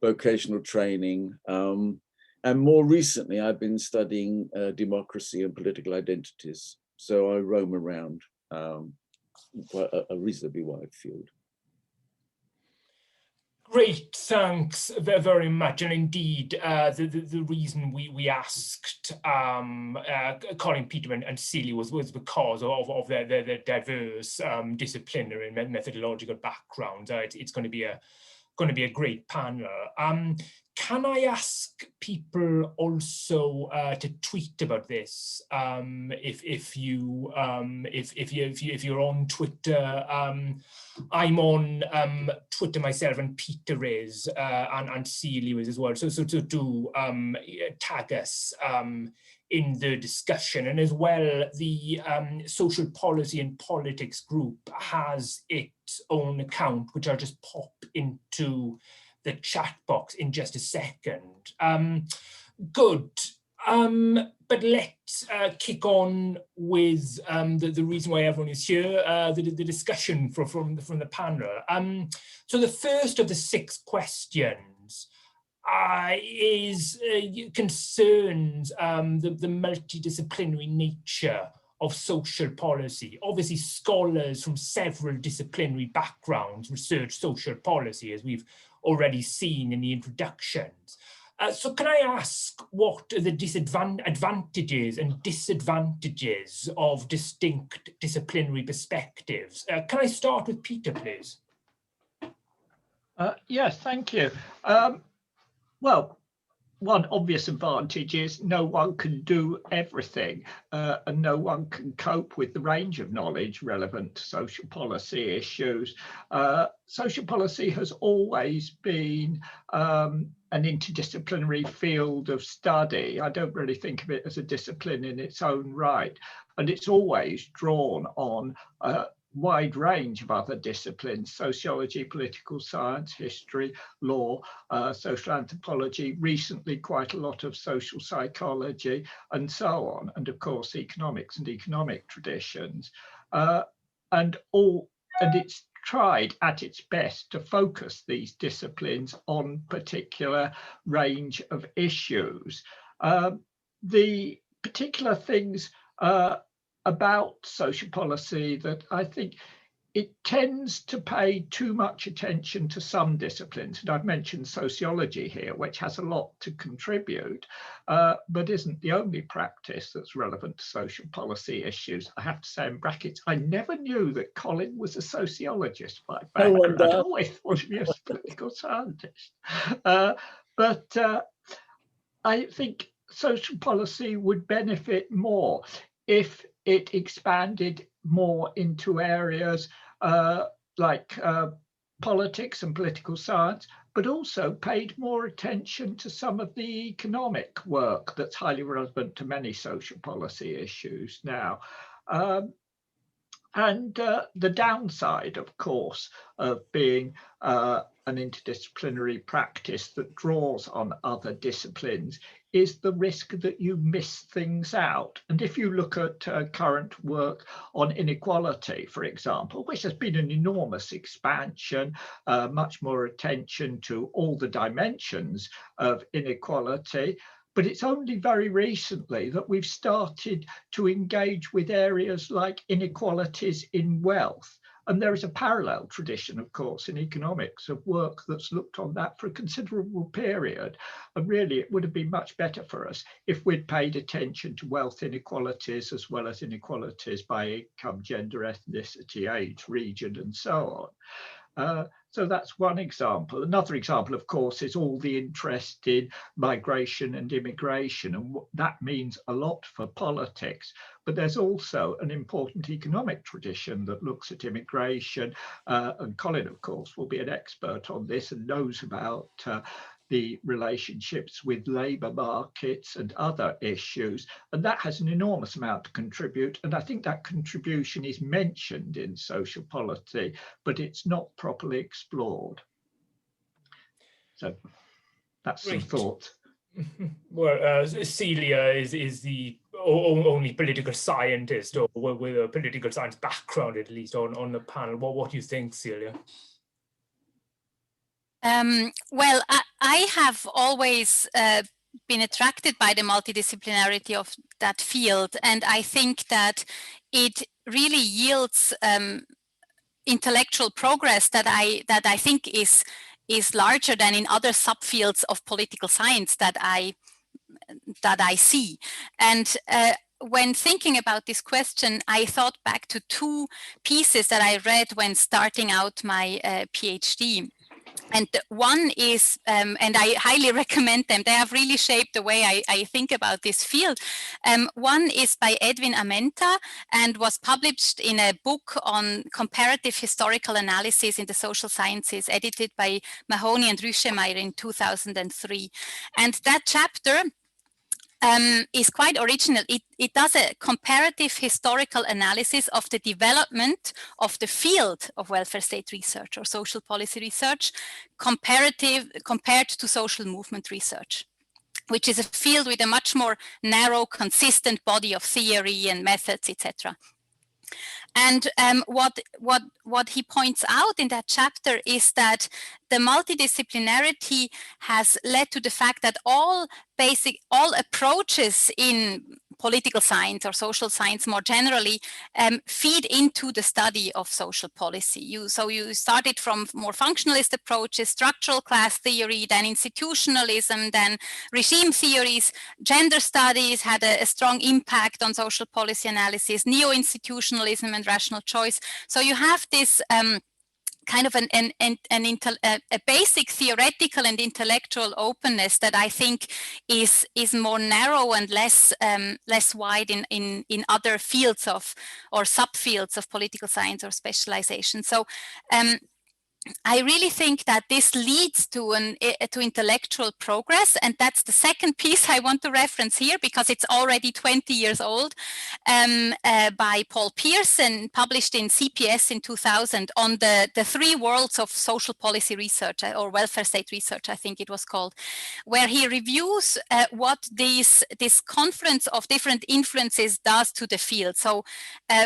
vocational training. And more recently, I've been studying democracy and political identities. So I roam around quite a reasonably wide field. Great, thanks very much. And indeed, the reason we asked Colin, Peter and Silja was because of their diverse disciplinary and methodological backgrounds. It's going to be a great panel. Can I ask people also to tweet about this? If you're on Twitter, I'm on Twitter myself, and Peter is, and Silja is as well. So do tag us in the discussion, and as well the Social Policy and Politics group has its own account, which I'll just pop into the chat box in just a second. Good. But let's kick on with the reason why everyone is here, the discussion from the panel. So the first of the 6 questions concerns the multidisciplinary nature of social policy. Obviously, scholars from several disciplinary backgrounds research social policy, as we've already seen in the introductions. So can I ask what are the advantages and disadvantages of distinct disciplinary perspectives? Can I start with Peter, please? Yes, thank you. Well, one obvious advantage is no one can do everything, and no one can cope with the range of knowledge relevant to social policy issues. Social policy has always been an interdisciplinary field of study. I don't really think of it as a discipline in its own right, and it's always drawn on wide range of other disciplines: sociology, political science, history, law, social anthropology, recently quite a lot of social psychology, and so on, and of course economics and economic traditions. And it's tried at its best to focus these disciplines on particular range of issues. The particular things about social policy that I think it tends to pay too much attention to some disciplines. And I've mentioned sociology here, which has a lot to contribute, but isn't the only practice that's relevant to social policy issues. I have to say in brackets, I never knew that Colin was a sociologist by background. I always thought he was a political scientist. But I think social policy would benefit more if it expanded more into areas like politics and political science, but also paid more attention to some of the economic work that's highly relevant to many social policy issues now. And the downside, of course, of being an interdisciplinary practice that draws on other disciplines is the risk that you miss things out. And if you look at current work on inequality, for example, which has been an enormous expansion, much more attention to all the dimensions of inequality, but it's only very recently that we've started to engage with areas like inequalities in wealth. And there is a parallel tradition, of course, in economics of work that's looked on that for a considerable period. And really, it would have been much better for us if we'd paid attention to wealth inequalities as well as inequalities by income, gender, ethnicity, age, region, and so on. So that's one example. Another example, of course, is all the interest in migration and immigration, and that means a lot for politics. But there's also an important economic tradition that looks at immigration, and Colin, of course, will be an expert on this and knows about the relationships with labour markets and other issues. And that has an enormous amount to contribute. And I think that contribution is mentioned in social policy, but it's not properly explored. So that's some thoughts. Well, Silja is the only political scientist, or with a political science background, at least, on the panel. What do you think, Silja? Well, I have always been attracted by the multidisciplinarity of that field, and I think that it really yields intellectual progress that I think is larger than in other subfields of political science that I see. And when thinking about this question, I thought back to two pieces that I read when starting out my PhD. And one is, and I highly recommend them, they have really shaped the way I think about this field. One is by Edwin Amenta and was published in a book on comparative historical analysis in the social sciences, edited by Mahoney and Rüschemeyer in 2003. And that chapter is quite original. It does a comparative historical analysis of the development of the field of welfare state research or social policy research compared to social movement research, which is a field with a much more narrow, consistent body of theory and methods, etc. And what he points out in that chapter is that the multidisciplinarity has led to the fact that all approaches in political science or social science more generally feed into the study of social policy. So you started from more functionalist approaches, structural class theory, then institutionalism, then regime theories. Gender studies had a strong impact on social policy analysis, neo-institutionalism and rational choice. So you have this kind of a basic theoretical and intellectual openness that I think is more narrow and less wide in other fields of or subfields of political science or specialization. So I really think that this leads to intellectual progress, and that's the second piece I want to reference here because it's already 20 years old, by Paul Pearson, published in CPS in 2000 on the three worlds of social policy research or welfare state research, I think it was called, where he reviews what this confluence of different influences does to the field. So,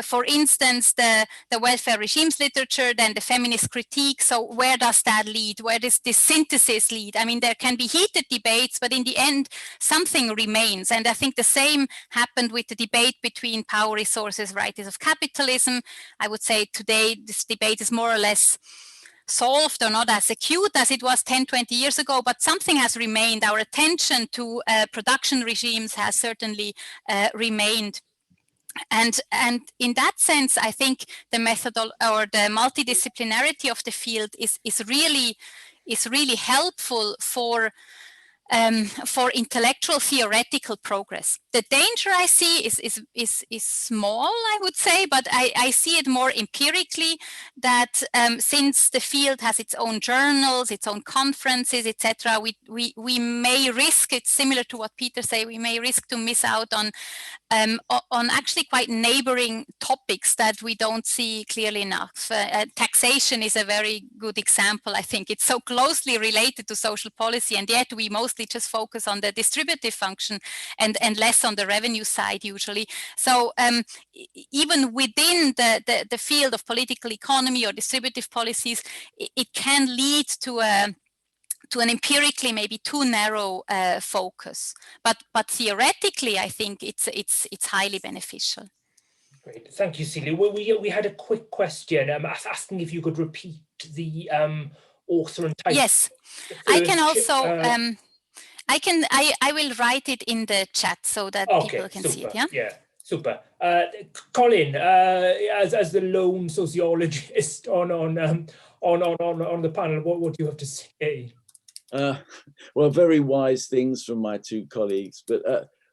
for instance, the welfare regimes literature, then the feminist critique. So where does that lead? Where does this synthesis lead? I mean, there can be heated debates, but in the end, something remains. And I think the same happened with the debate between power resources, varieties of capitalism. I would say today, this debate is more or less solved or not as acute as it was 10, 20 years ago, but something has remained. Our attention to production regimes has certainly remained. And in that sense, I think the method or the multidisciplinarity of the field is really helpful for intellectual theoretical progress. The danger I see is small, I would say, but I see it more empirically that since the field has its own journals, its own conferences, etc., we may risk, it's similar to what Peter said, we may risk to miss out on actually quite neighboring topics that we don't see clearly enough. Taxation is a very good example, I think. It's so closely related to social policy, and yet we mostly just focus on the distributive function and less on the revenue side usually. So even within the field of political economy or distributive policies, it can lead to an empirically maybe too narrow focus, but theoretically, I think it's highly beneficial. Great, thank you, Silja. Well, we had a quick question asking if you could repeat the author and title. Yes, I can also. I will write it in the chat so that people can see it. Yeah, super. Colin, as the lone sociologist on the panel, what do you have to say? Well, very wise things from my two colleagues, but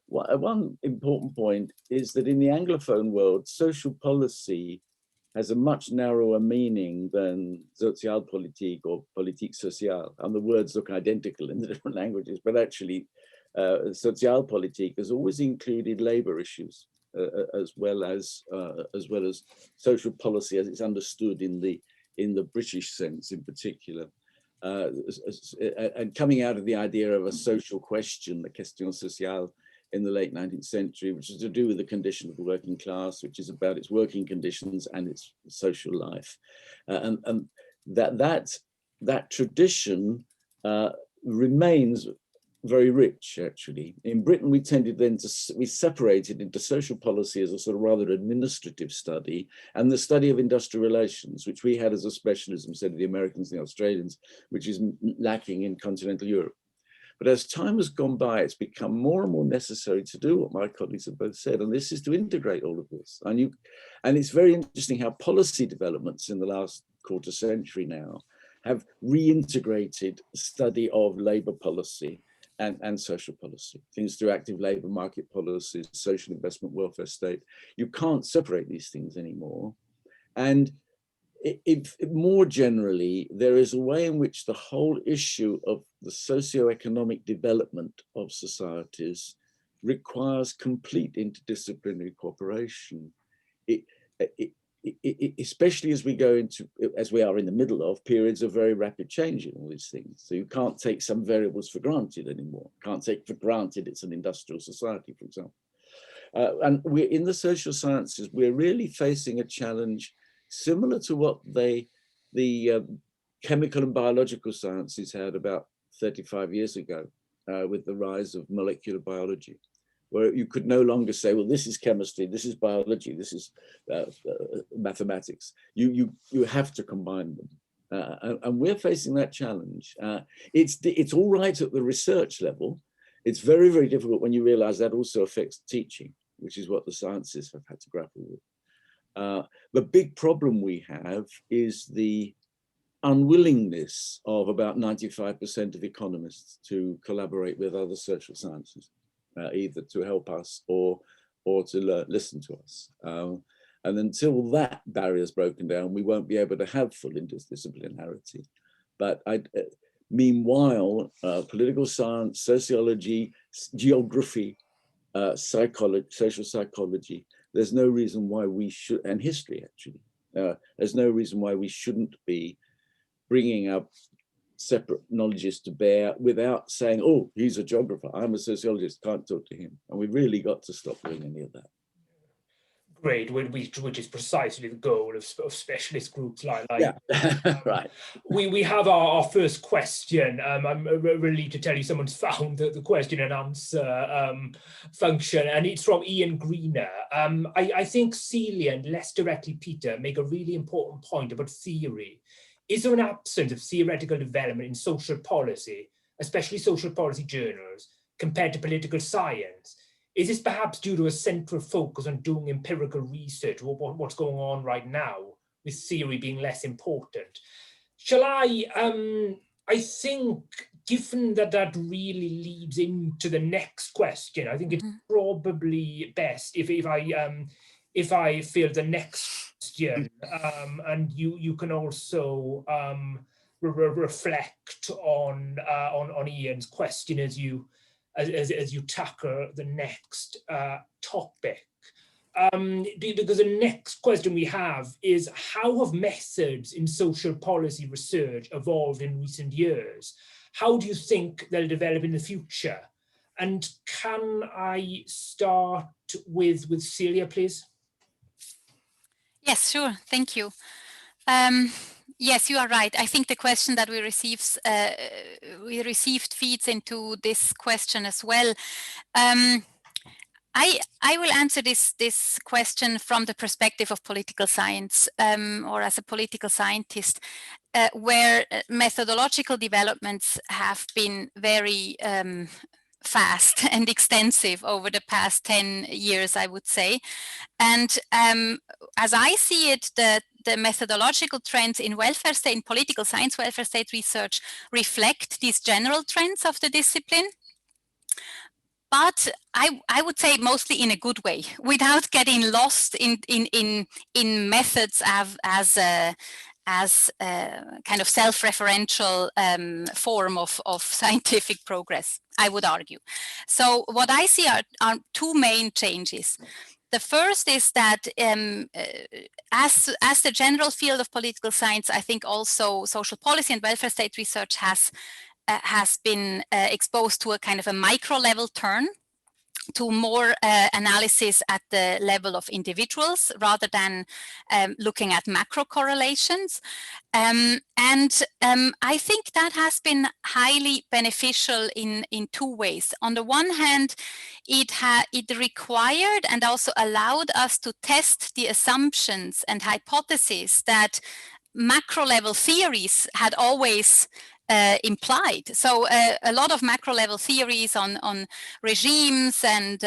one important point is that in the Anglophone world, social policy has a much narrower meaning than Sozialpolitik or Politik Sozial. And the words look identical in the different languages, but actually Sozialpolitik has always included labor issues as well as social policy as it's understood in the British sense in particular. And coming out of the idea of a social question, the question sociale, in the late 19th century, which is to do with the condition of the working class, which is about its working conditions and its social life. And that that tradition remains very rich, actually. In Britain, we tended then to, we separated into social policy as a sort of rather administrative study, and the study of industrial relations, which we had as a specialism, said the Americans and the Australians, which is lacking in continental Europe. But as time has gone by, it's become more and more necessary to do what my colleagues have both said, and this is to integrate all of this. And it's very interesting how policy developments in the last quarter century now have reintegrated study of labour policy and social policy, things through active labour market policies, social investment, welfare state. You can't separate these things anymore. And more generally, there is a way in which the whole issue of the socio-economic development of societies requires complete interdisciplinary cooperation. Especially as we go into, as we are in the middle of, periods of very rapid change in all these things. So you can't take some variables for granted anymore. Can't take for granted it's an industrial society, for example. And we're in the social sciences, we're really facing a challenge similar to what the chemical and biological sciences had about 35 years ago with the rise of molecular biology, where you could no longer say, well, this is chemistry, this is biology, this is mathematics. You have to combine them. And we're facing that challenge. It's all right at the research level. It's very, very difficult when you realize that also affects teaching, which is what the sciences have had to grapple with. The big problem we have is the unwillingness of about 95% of economists to collaborate with other social sciences, either to help us or to listen to us. And until that barrier is broken down, we won't be able to have full interdisciplinarity. But meanwhile, political science, sociology, geography, psychology, social psychology, there's no reason why we should, and history actually, there's no reason why we shouldn't be bringing up separate knowledges to bear without saying, oh, he's a geographer, I'm a sociologist, can't talk to him. And we've really got to stop doing any of that. Great, which is precisely the goal of specialist groups like yeah. Right. We have our first question. I'm relieved to tell you someone's found the question and answer function, and it's from Ian Greener. I think Silja and less directly Peter make a really important point about theory. Is there an absence of theoretical development in social policy, especially social policy journals, compared to political science? Is this perhaps due to a central focus on doing empirical research, or what's going on right now, with theory being less important? Shall I think, given that really leads into the next question, I think it's probably best if I fill the next question, and you can also reflect on Ian's question as you tackle the next topic. Because the next question we have is, how have methods in social policy research evolved in recent years? How do you think they'll develop in the future? And can I start with Silja, please? Yes, sure, thank you. Yes, you are right. I think the question that we received feeds into this question as well. I will answer this question from the perspective of political science, or as a political scientist, where methodological developments have been very fast and extensive over the past 10 years, I would say. And as I see it, the methodological trends in welfare state, in political science welfare state research, reflect these general trends of the discipline. But I would say mostly in a good way, without getting lost in methods as a kind of self-referential form of scientific progress, I would argue. So what I see are two main changes. The first is that as the general field of political science, I think also social policy and welfare state research has been exposed to a kind of a micro level turn to more analysis at the level of individuals rather than looking at macro correlations. I think that has been highly beneficial in two ways. On the one hand, it required and also allowed us to test the assumptions and hypotheses that macro level theories had always implied. So a lot of macro level theories on regimes and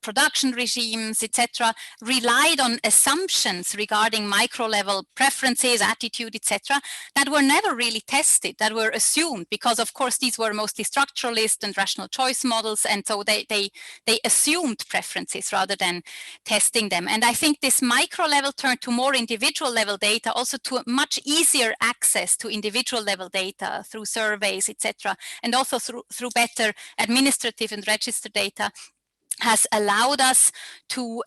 production regimes, etc., relied on assumptions regarding micro level preferences, attitude, etc., that were never really tested, that were assumed, because of course these were mostly structuralist and rational choice models, and so they assumed preferences rather than testing them. And I think this micro level turned to more individual level data, also to a much easier access to individual level data through surveys, etc., and also through better administrative and register data, has allowed us to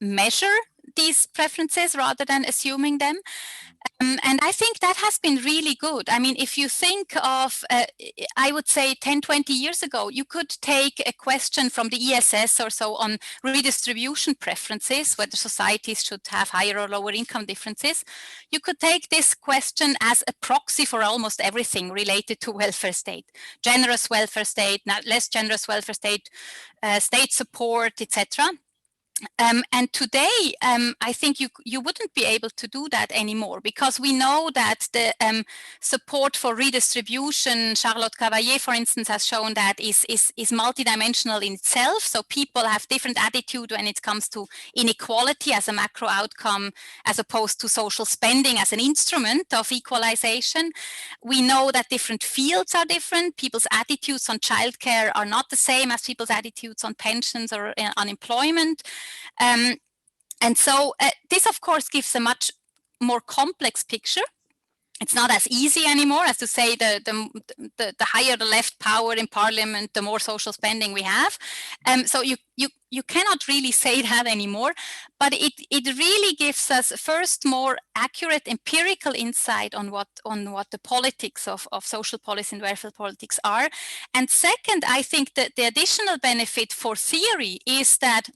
measure these preferences rather than assuming them. And I think that has been really good. I mean, if you think of, I would say 10, 20 years ago, you could take a question from the ESS or so on redistribution preferences, whether societies should have higher or lower income differences. You could take this question as a proxy for almost everything related to welfare state, generous welfare state, less generous welfare state, state support, etc. And today, I think you wouldn't be able to do that anymore, because we know that the support for redistribution, Charlotte Cavalier, for instance, has shown that is multidimensional in itself. So people have different attitude when it comes to inequality as a macro outcome, as opposed to social spending as an instrument of equalization. We know that different fields are different. People's attitudes on childcare are not the same as people's attitudes on pensions or unemployment. And so this, of course, gives a much more complex picture. It's not as easy anymore as to say the higher the left power in parliament, the more social spending we have. So you cannot really say that anymore, but it really gives us first more accurate empirical insight on what the politics of social policy and welfare politics are. And second, I think that the additional benefit for theory is that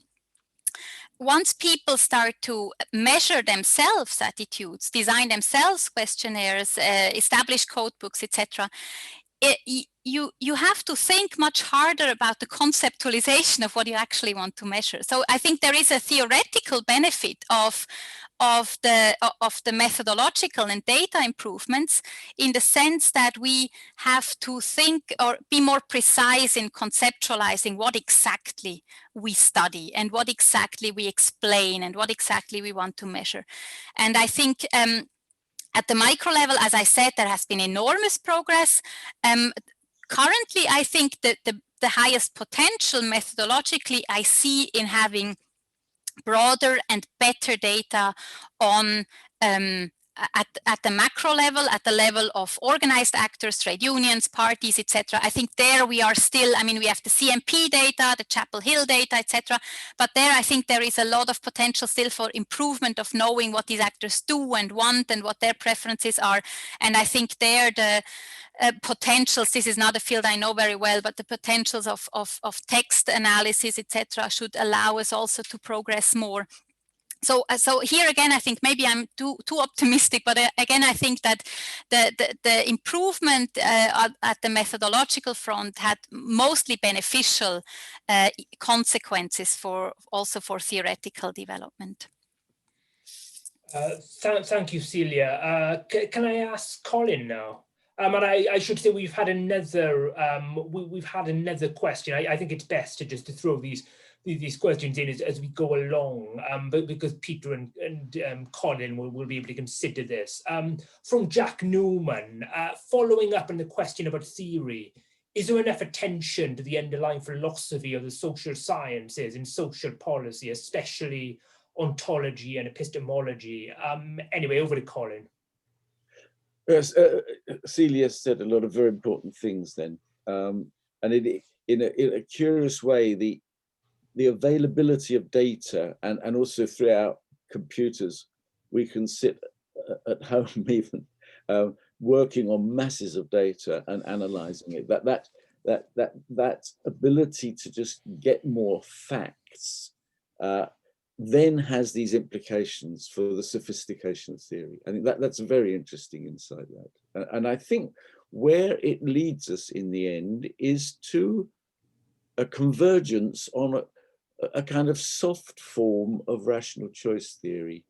once people start to measure themselves attitudes, design themselves questionnaires, establish code books, etc., you have to think much harder about the conceptualization of what you actually want to measure. So I think there is a theoretical benefit of the methodological and data improvements, in the sense that we have to think or be more precise in conceptualizing what exactly we study and what exactly we explain and what exactly we want to measure. And I think at the micro level, as I said, there has been enormous progress. Currently, I think that the highest potential methodologically I see in having broader and better data on at the macro level, at the level of organized actors, trade unions, parties, etc. I think there we are still, I mean, we have the CMP data, the Chapel Hill data, etc. But there I think there is a lot of potential still for improvement of knowing what these actors do and want and what their preferences are. And I think there the potentials, this is not a field I know very well, but the potentials of text analysis, etc., should allow us also to progress more. So here again, I think maybe I'm too optimistic, but again, I think that the improvement at the methodological front had mostly beneficial consequences also for theoretical development. Thank you, Silja. Can I ask Colin now? And I should say we've had another question. I think it's best to throw these questions in as we go along, but because Peter and Colin will be able to consider this. From Jack Newman, following up on the question about theory, is there enough attention to the underlying philosophy of the social sciences in social policy, especially ontology and epistemology? Anyway, over to Colin. Yes, Celia said a lot of very important things then, and in a curious way, the availability of data and also throughout computers, we can sit at home even working on masses of data and analyzing it. that ability to just get more facts then has these implications for the sophistication of theory. I think that's a very interesting insight. And I think where it leads us in the end is to a convergence on a kind of soft form of rational choice theory.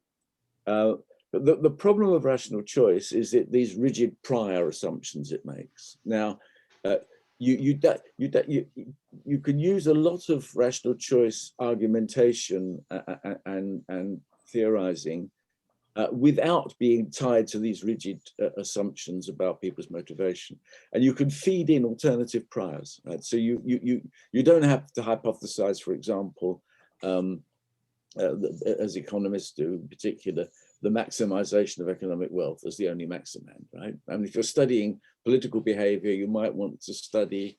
The problem of rational choice is that these rigid prior assumptions it makes. Now, you can use a lot of rational choice argumentation and theorizing without being tied to these rigid assumptions about people's motivation, and you can feed in alternative priors. Right? So you don't have to hypothesize, for example, as economists do, in particular, the maximization of economic wealth as the only maximand, right? I mean, if you're studying political behavior, you might want to study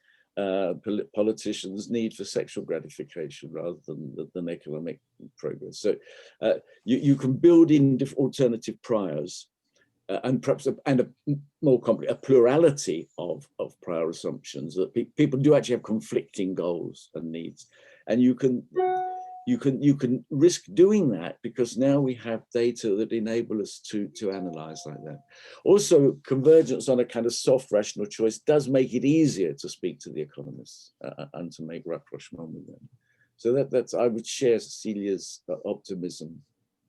politicians' need for sexual gratification rather than economic progress. So you can build in alternative priors and perhaps more complex, a plurality of prior assumptions that people do actually have conflicting goals and needs, and you can risk doing that because now we have data that enable us to analyze like that. Also, convergence on a kind of soft rational choice does make it easier to speak to the economists and to make rapprochement with them. So that's I would share Celia's optimism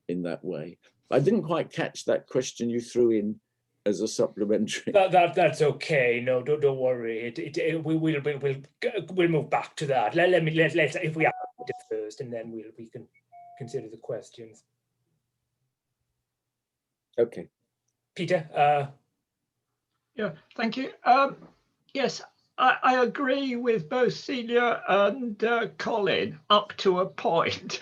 in that way. I didn't quite catch that question you threw in as a supplementary. That's okay. No, don't worry. We'll move back to that. Let's if we have it first, and then we can consider the questions. Okay. Peter. Yeah, thank you. Yes, I agree with both Celia and Colin up to a point,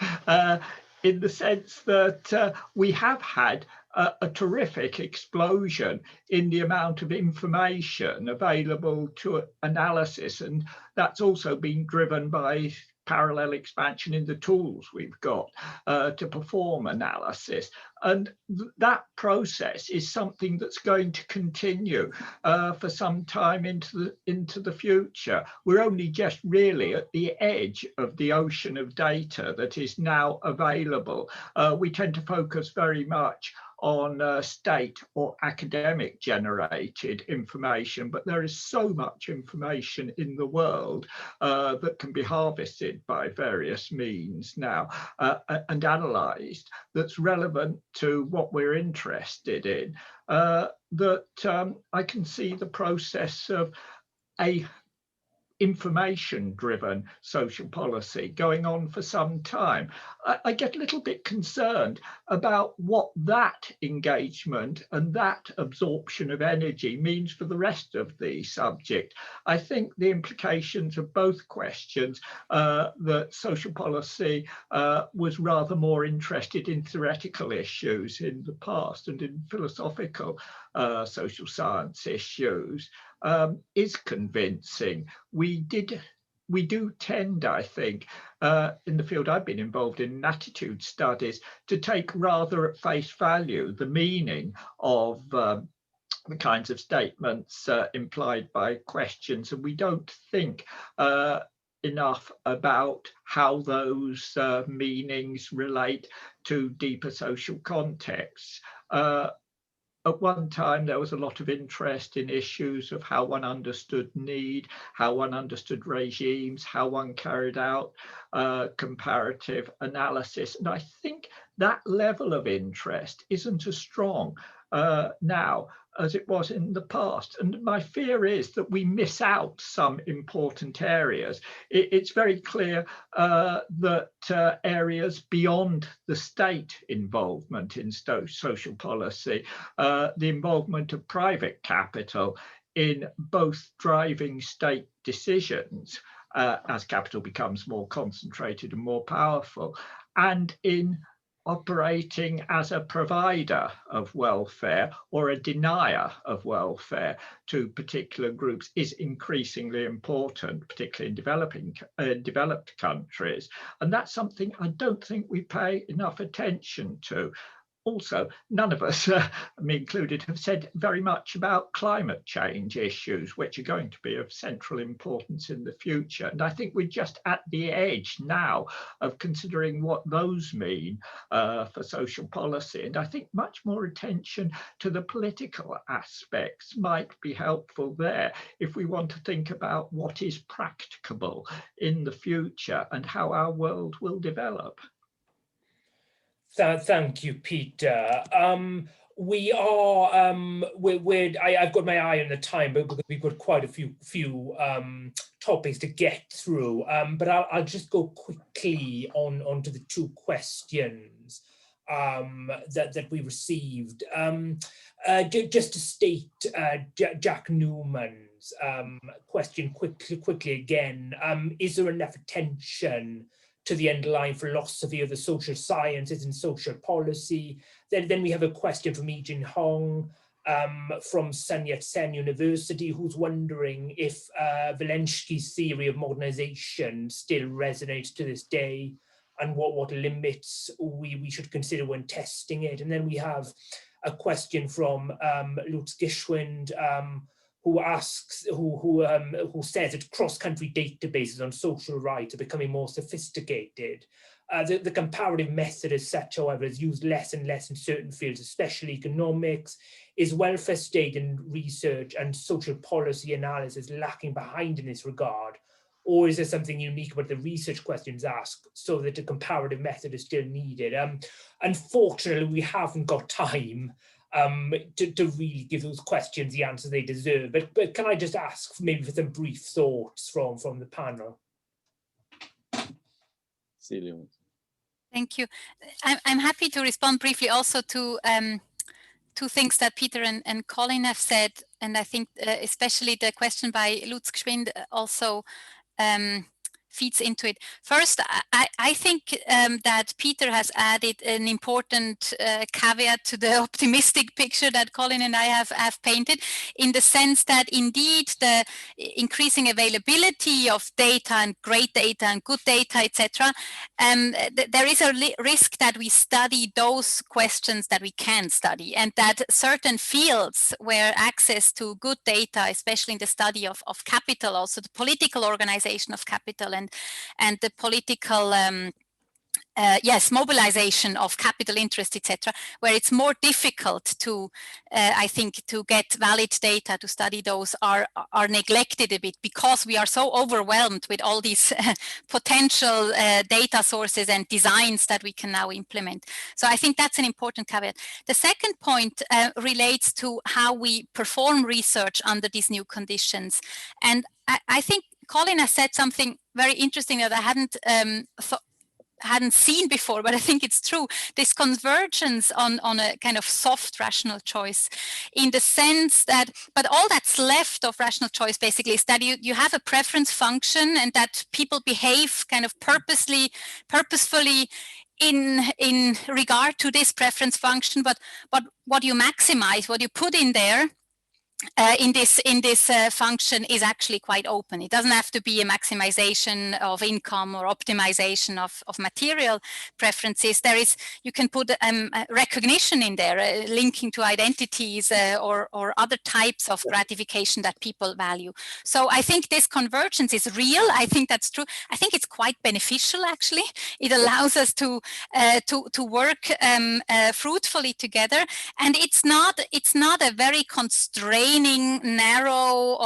in the sense that we have had a terrific explosion in the amount of information available to analysis, and that's also been driven by parallel expansion in the tools we've got to perform analysis. And that process is something that's going to continue for some time into the future. We're only just really at the edge of the ocean of data that is now available. We tend to focus very much on state or academic generated information, but there is so much information in the world that can be harvested by various means now and analysed that's relevant to what we're interested in, that I can see the process of a information-driven social policy going on for some time. I get a little bit concerned about what that engagement and that absorption of energy means for the rest of the subject. I think the implications of both questions, that social policy was rather more interested in theoretical issues in the past and in philosophical social science issues, is convincing. We do tend, I think, in the field I've been involved in attitude studies, to take rather at face value the meaning of the kinds of statements implied by questions, and we don't think enough about how those meanings relate to deeper social contexts. At one time, there was a lot of interest in issues of how one understood need, how one understood regimes, how one carried out comparative analysis. And I think that level of interest isn't as strong now as it was in the past. And my fear is that we miss out some important areas. It's very clear that areas beyond the state involvement in social policy, the involvement of private capital in both driving state decisions as capital becomes more concentrated and more powerful, and in operating as a provider of welfare or a denier of welfare to particular groups is increasingly important, particularly in developed countries. And that's something I don't think we pay enough attention to. also, none of us, me included, have said very much about climate change issues, which are going to be of central importance in the future. And I think we're just at the edge now of considering what those mean for social policy. And I think much more attention to the political aspects might be helpful there if we want to think about what is practicable in the future and how our world will develop. Thank you, Peter. We are, I've got my eye on the time, but because we've got quite a few topics to get through. But I'll just go quickly onto the two questions that we received. Just to state Jack Newman's question quickly again, is there enough attention to the underlying philosophy of the social sciences and social policy? Then we have a question from Ejin Hong from Sun Yat-sen University, who's wondering if Walensky's theory of modernization still resonates to this day, and what limits we should consider when testing it. And then we have a question from Lutz Geschwind, who asks, who says that cross-country databases on social rights are becoming more sophisticated. The comparative method as such, however, is used less and less in certain fields, especially economics. Is welfare state and research and social policy analysis lacking behind in this regard? Or is there something unique about the research questions asked so that the comparative method is still needed? Unfortunately, we haven't got time to really give those questions the answers they deserve. But can I just ask maybe for some brief thoughts from the panel? Silja. Thank you. I'm happy to respond briefly also to two things that Peter and Colin have said, and I think especially the question by Lutz Geschwind also feeds into it. First, I think that Peter has added an important caveat to the optimistic picture that Colin and I have painted, in the sense that indeed the increasing availability of data and great data and good data, etc., there is a risk that we study those questions that we can study, and that certain fields where access to good data, especially in the study of capital, also the political organization of capital and the political mobilization of capital interest, etc., where it's more difficult to, I think, to get valid data to study those are neglected a bit, because we are so overwhelmed with all these potential data sources and designs that we can now implement. So I think that's an important caveat. The second point relates to how we perform research under these new conditions. And I think Colin has said something very interesting that I hadn't seen before, but I think it's true. This convergence on a kind of soft rational choice, in the sense that, but all that's left of rational choice basically is that you have a preference function, and that people behave kind of purposefully in regard to this preference function, but what you maximize, what you put in there, in this function is actually quite open. It doesn't have to be a maximization of income or optimization of material preferences. You can put recognition in there, linking to identities or other types of gratification that people value. So I think this convergence is real. I think that's true. I think it's quite beneficial, actually. It allows us to work fruitfully together, and it's not a very constrained narrow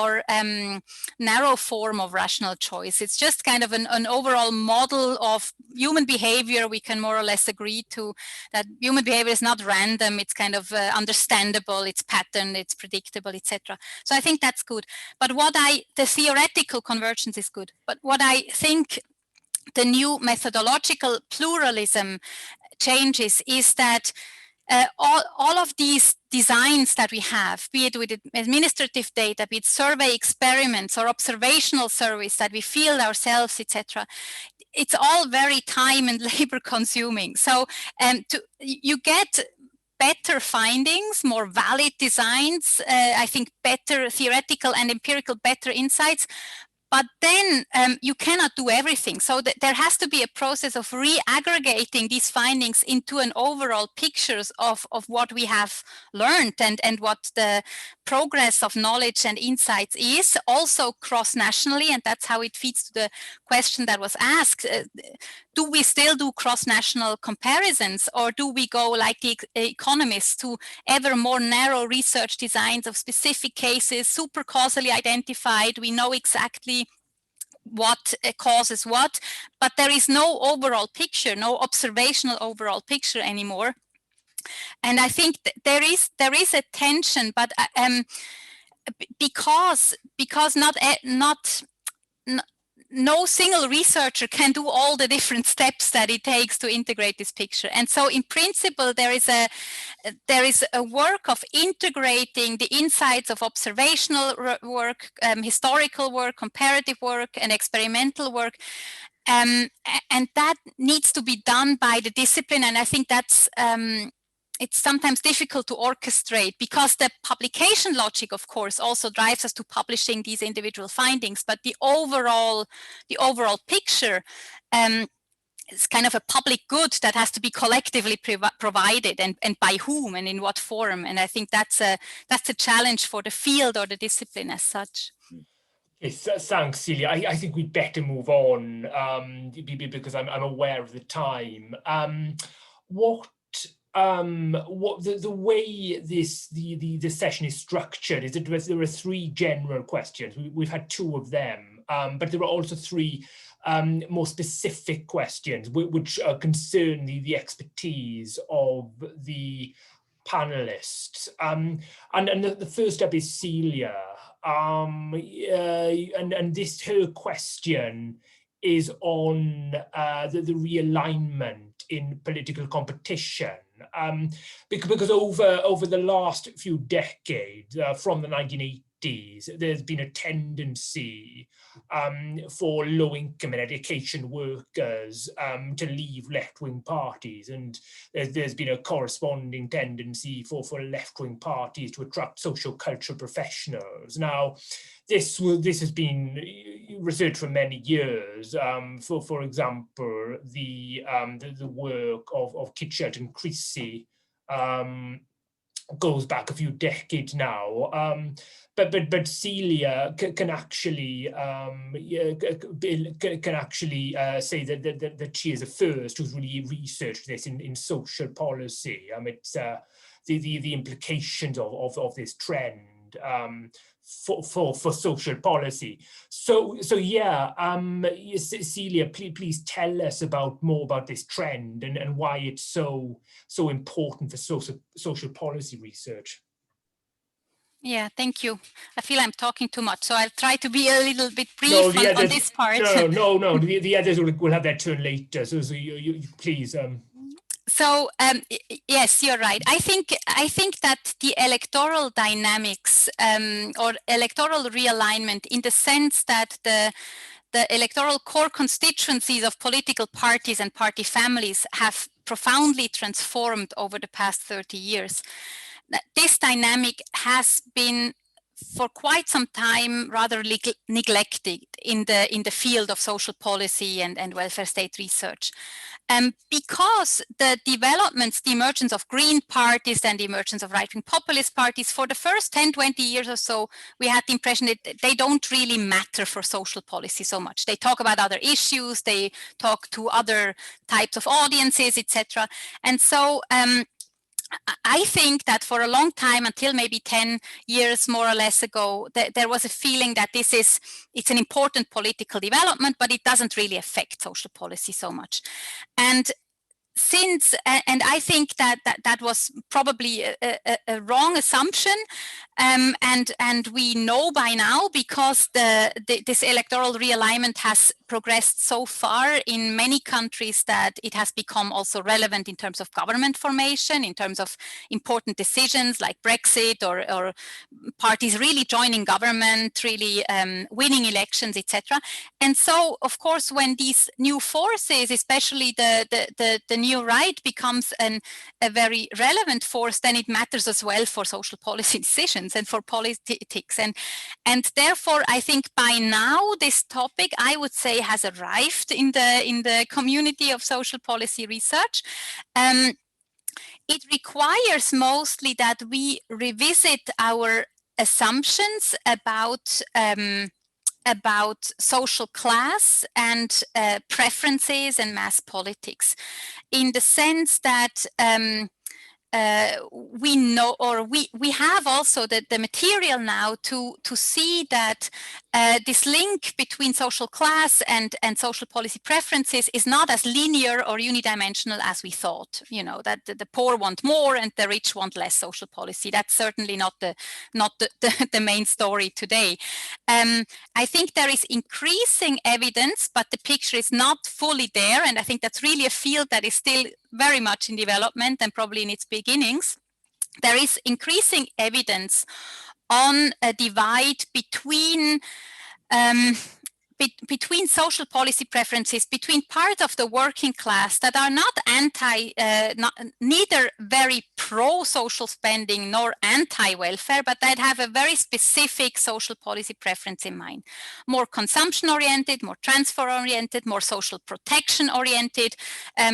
form of rational choice. It's just kind of an overall model of human behavior. We can more or less agree to that human behavior is not random. It's kind of understandable, it's patterned, it's predictable, etc. So I think that's good. But the theoretical convergence is good. But what I think the new methodological pluralism changes is that all of these designs that we have, be it with administrative data, be it survey experiments or observational surveys that we field ourselves, etc., it's all very time and labor consuming. So you get better findings, more valid designs, I think better theoretical and empirical, better insights. But then you cannot do everything. So there has to be a process of re-aggregating these findings into an overall pictures of what we have learned and what the progress of knowledge and insights is, also cross-nationally. And that's how it feeds to the question that was asked. Do we still do cross-national comparisons, or do we go like the economists to ever more narrow research designs of specific cases, super causally identified? We know exactly what causes what, but there is no overall picture, no observational overall picture anymore. And I think there is a tension, but because no single researcher can do all the different steps that it takes to integrate this picture. And so in principle, there is a work of integrating the insights of observational work, historical work, comparative work, and experimental work. And that needs to be done by the discipline. And I think that's it's sometimes difficult to orchestrate, because the publication logic, of course, also drives us to publishing these individual findings. But the overall picture is kind of a public good that has to be collectively provided, and by whom and in what form. And I think that's a challenge for the field or the discipline as such. Yes, thanks, Silja. I think we'd better move on because I'm aware of the time. The way the session is structured is that there are three general questions. We've had two of them, but there are also three more specific questions which concern the expertise of the panelists. And the first up is Silja, and her question is on the realignment in political competition. Because over the last few decades, from the 1980s, there's been a tendency for low-income and education workers to leave left-wing parties, and there's been a corresponding tendency for left-wing parties to attract social cultural professionals. Now, this has been researched for many years. For example, the work of Kitchett and Creasy goes back a few decades now. But Silja can actually say that she is the first who's really researched this in social policy. It's the implications of this trend for social policy. So yeah, Silja, please tell us more about this trend and why it's so important for social policy research. Yeah, thank you. I feel I'm talking too much, so I'll try to be a little bit brief on this part. No, the others will have their turn later. So you please. So yes, you're right. I think that the electoral dynamics or electoral realignment, in the sense that the electoral core constituencies of political parties and party families have profoundly transformed over the past 30 years. This dynamic has been for quite some time rather neglected in the field of social policy and welfare state research. Because the developments, the emergence of green parties and the emergence of right-wing populist parties, for the first 10, 20 years or so, we had the impression that they don't really matter for social policy so much. They talk about other issues, they talk to other types of audiences, etc. And so I think that for a long time, until maybe 10 years more or less ago, there was a feeling that it's an important political development, but it doesn't really affect social policy so much. And I think that was probably a wrong assumption, and we know by now, because this electoral realignment has progressed so far in many countries, that it has become also relevant in terms of government formation, in terms of important decisions like Brexit or parties really joining government, really winning elections, etc. And so, of course, when these new forces, especially the new right, becomes a very relevant force, then it matters as well for social policy decisions. opinions and for politics. And therefore, I think by now this topic, I would say, has arrived in the community of social policy research. It requires mostly that we revisit our assumptions about social class and preferences and mass politics, in the sense that we know, or we have also the material now to see that this link between social class and social policy preferences is not as linear or unidimensional as we thought. You know, that the poor want more and the rich want less social policy. That's certainly not the main story today. I think there is increasing evidence, but the picture is not fully there. And I think that's really a field that is still very much in development and probably in its beginnings. There is increasing evidence on a divide between social policy preferences, between parts of the working class that are not neither very pro-social spending nor anti-welfare, but that have a very specific social policy preference in mind. More consumption-oriented, more transfer-oriented, more social protection-oriented.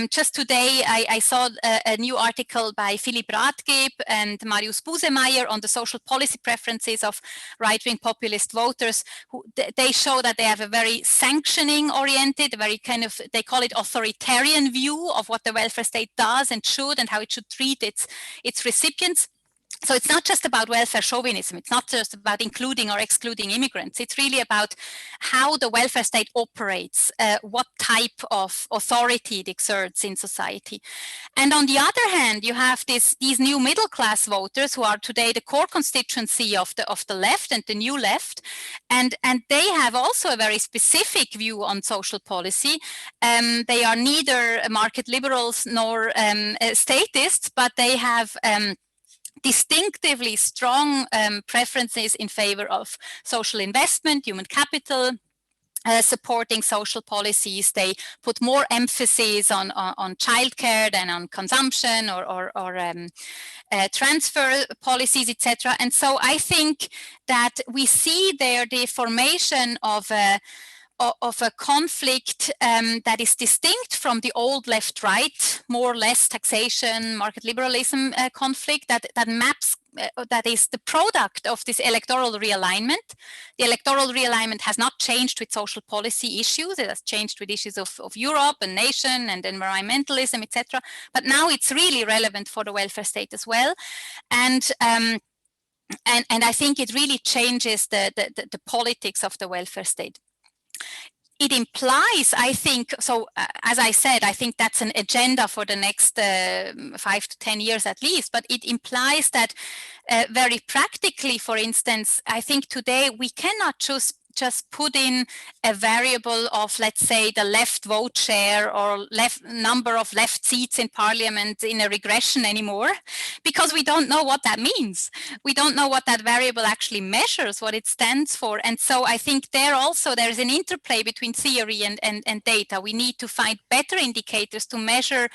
Just today, I saw a new article by Philipp Rathgeb and Marius Busemeyer on the social policy preferences of right-wing populist voters. They show that they have a very sanctioning oriented, very kind of, they call it authoritarian view of what the welfare state does and should, and how it should treat its recipients. So it's not just about welfare chauvinism. It's not just about including or excluding immigrants. It's really about how the welfare state operates, what type of authority it exerts in society. And on the other hand, you have these new middle class voters who are today the core constituency of the left and the new left. And they have also a very specific view on social policy. They are neither market liberals nor statists, but they have distinctively strong preferences in favor of social investment, human capital, supporting social policies. They put more emphasis on childcare than on consumption or transfer policies, etc. And so I think that we see there the formation of a conflict that is distinct from the old left-right, more or less taxation, market liberalism conflict that maps, that is the product of this electoral realignment. The electoral realignment has not changed with social policy issues. It has changed with issues of Europe and nation and environmentalism, etc. But now it's really relevant for the welfare state as well. And I think it really changes the politics of the welfare state. It implies, I think, so as I said, I think that's an agenda for the next 5 to 10 years at least, but it implies that very practically, for instance, I think today we cannot just put in a variable of, let's say, the left vote share or number of left seats in parliament in a regression anymore, because we don't know what that means. We don't know what that variable actually measures, what it stands for. And so I think there's an interplay between theory and data. We need to find better indicators to measure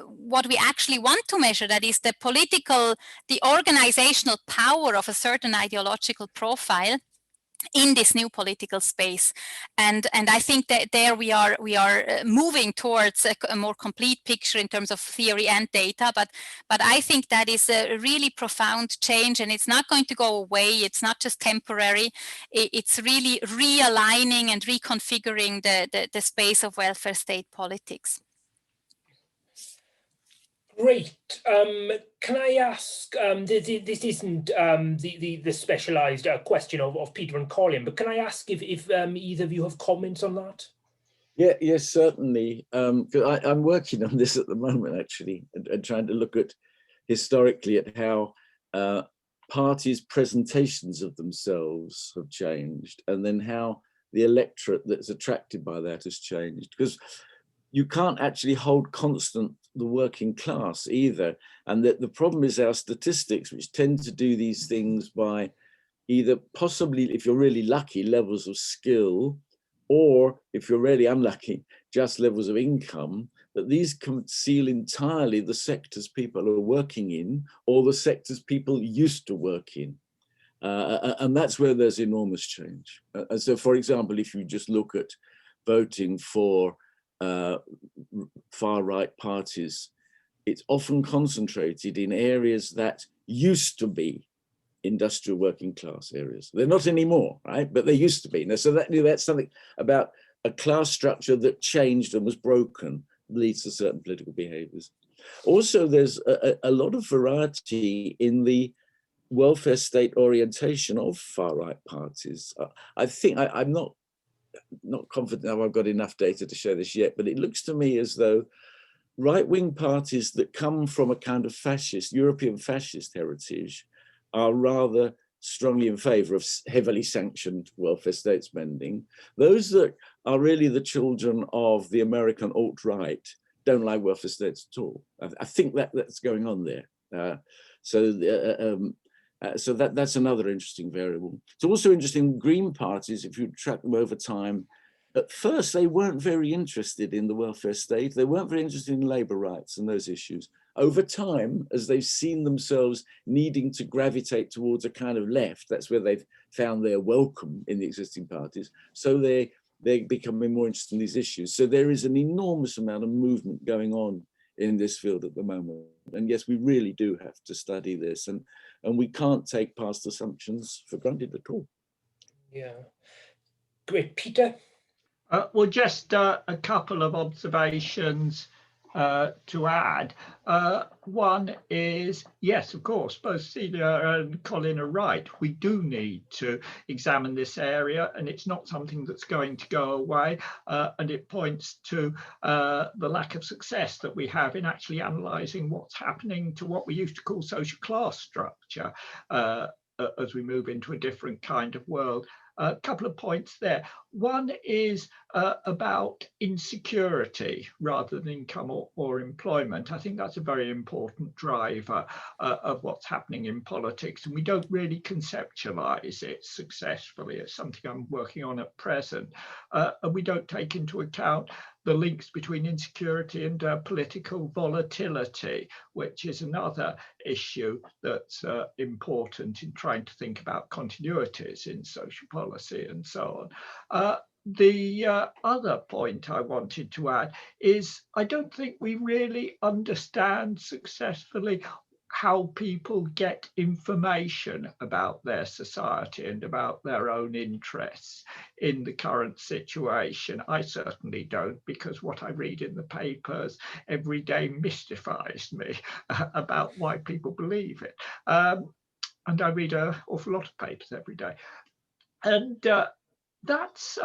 what we actually want to measure, that is the organizational power of a certain ideological profile in this new political space. And I think that there we are moving towards a more complete picture in terms of theory and data, but I think that is a really profound change, and it's not going to go away. It's not just temporary. It's really realigning and reconfiguring the space of welfare state politics. Great. Can I ask, this isn't the specialized question of Peter and Colin, but can I ask if either of you have comments on that? Yeah, yes, certainly. I'm working on this at the moment, actually, and trying to look at historically at how parties' presentations of themselves have changed, and then how the electorate that's attracted by that has changed. Because you can't actually hold constant the working class either. And that the problem is our statistics, which tend to do these things by either possibly, if you're really lucky, levels of skill, or if you're really unlucky, just levels of income, that these conceal entirely the sectors people are working in or the sectors people used to work in. And that's where there's enormous change. And so, for example, if you just look at voting for far-right parties, it's often concentrated in areas that used to be industrial working class areas. They're not anymore, right? But they used to be. Now, so that's something about a class structure that changed and was broken, leads to certain political behaviors. Also, there's a lot of variety in the welfare state orientation of far-right parties. I think I'm not confident I've got enough data to show this yet, but it looks to me as though right-wing parties that come from a kind of fascist, European fascist heritage are rather strongly in favor of heavily sanctioned welfare state spending. Those that are really the children of the American alt-right don't like welfare states at all. I think that's going on there. So that's another interesting variable. It's also interesting, Green parties, if you track them over time, at first they weren't very interested in the welfare state. They weren't very interested in labor rights and those issues. Over time, as they've seen themselves needing to gravitate towards a kind of left, that's where they've found their welcome in the existing parties. So they're becoming more interested in these issues. So there is an enormous amount of movement going on in this field at the moment. And yes, we really do have to study this, and we can't take past assumptions for granted at all. Yeah, great. Peter? Well, just a couple of observations to add. One is, yes, of course, both Silja and Colin are right. We do need to examine this area, and it's not something that's going to go away. And it points to the lack of success that we have in actually analysing what's happening to what we used to call social class structure as we move into a different kind of world. A couple of points there. One is about insecurity rather than income or employment. I think that's a very important driver of what's happening in politics, and we don't really conceptualize it successfully. It's something I'm working on at present, and we don't take into account the links between insecurity and political volatility, which is another issue that's important in trying to think about continuities in social policy and so on. The other point I wanted to add is I don't think we really understand successfully how people get information about their society and about their own interests in the current situation. I certainly don't, because what I read in the papers every day mystifies me about why people believe it. And I read an awful lot of papers every day. And that's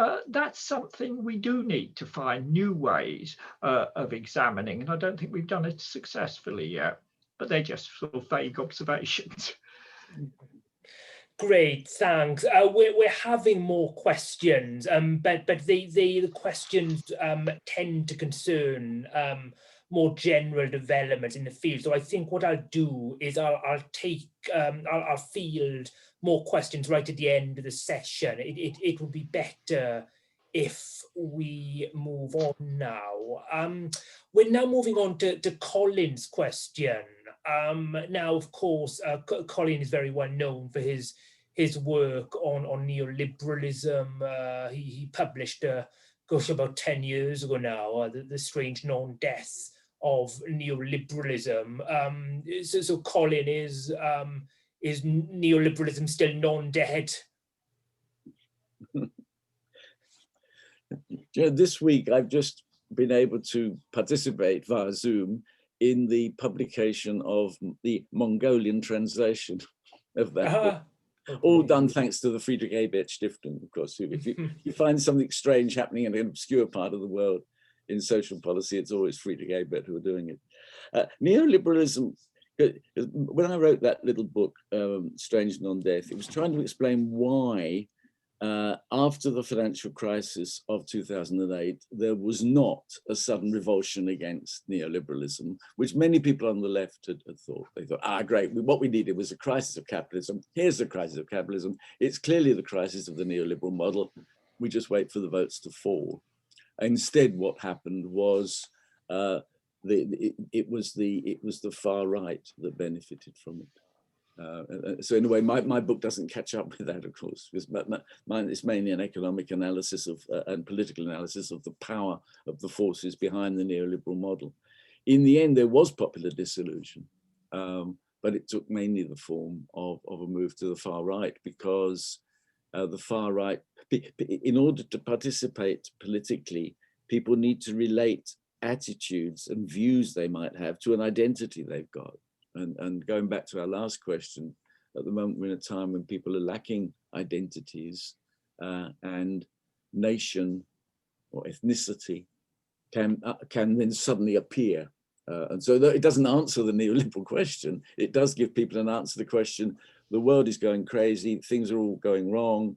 something we do need to find new ways of examining, and I don't think we've done it successfully yet. But they're just sort of vague observations. Great, thanks. We're having more questions, but the questions tend to concern more general developments in the field. So I think what I'll do is I'll field more questions right at the end of the session. It would be better if we move on now. We're now moving on to Colin's question. Now, of course, Colin is very well known for his work on neoliberalism. He published, gosh, about 10 years ago now, the strange non-death of neoliberalism. So Colin, is neoliberalism still non-dead? This week, I've just been able to participate via Zoom in the publication of the Mongolian translation of that book. Okay. All done thanks to the Friedrich Ebert Stiftung, of course. If you find something strange happening in an obscure part of the world in social policy, it's always Friedrich Ebert who are doing it. Neoliberalism, when I wrote that little book, Strange Non-Death, it was trying to explain why after the financial crisis of 2008, there was not a sudden revulsion against neoliberalism, which many people on the left had thought. They thought, great, what we needed was a crisis of capitalism. Here's the crisis of capitalism. It's clearly the crisis of the neoliberal model. We just wait for the votes to fall. Instead, what happened was it was the far right that benefited from it. So in a way, my book doesn't catch up with that, of course, because mine is mainly an economic analysis of and political analysis of the power of the forces behind the neoliberal model. In the end, there was popular disillusion, but it took mainly the form of a move to the far right, because the far right, in order to participate politically, people need to relate attitudes and views they might have to an identity they've got. And going back to our last question, at the moment we're in a time when people are lacking identities, and nation or ethnicity can then suddenly appear. And so it doesn't answer the neoliberal question. It does give people an answer to the question: the world is going crazy, things are all going wrong.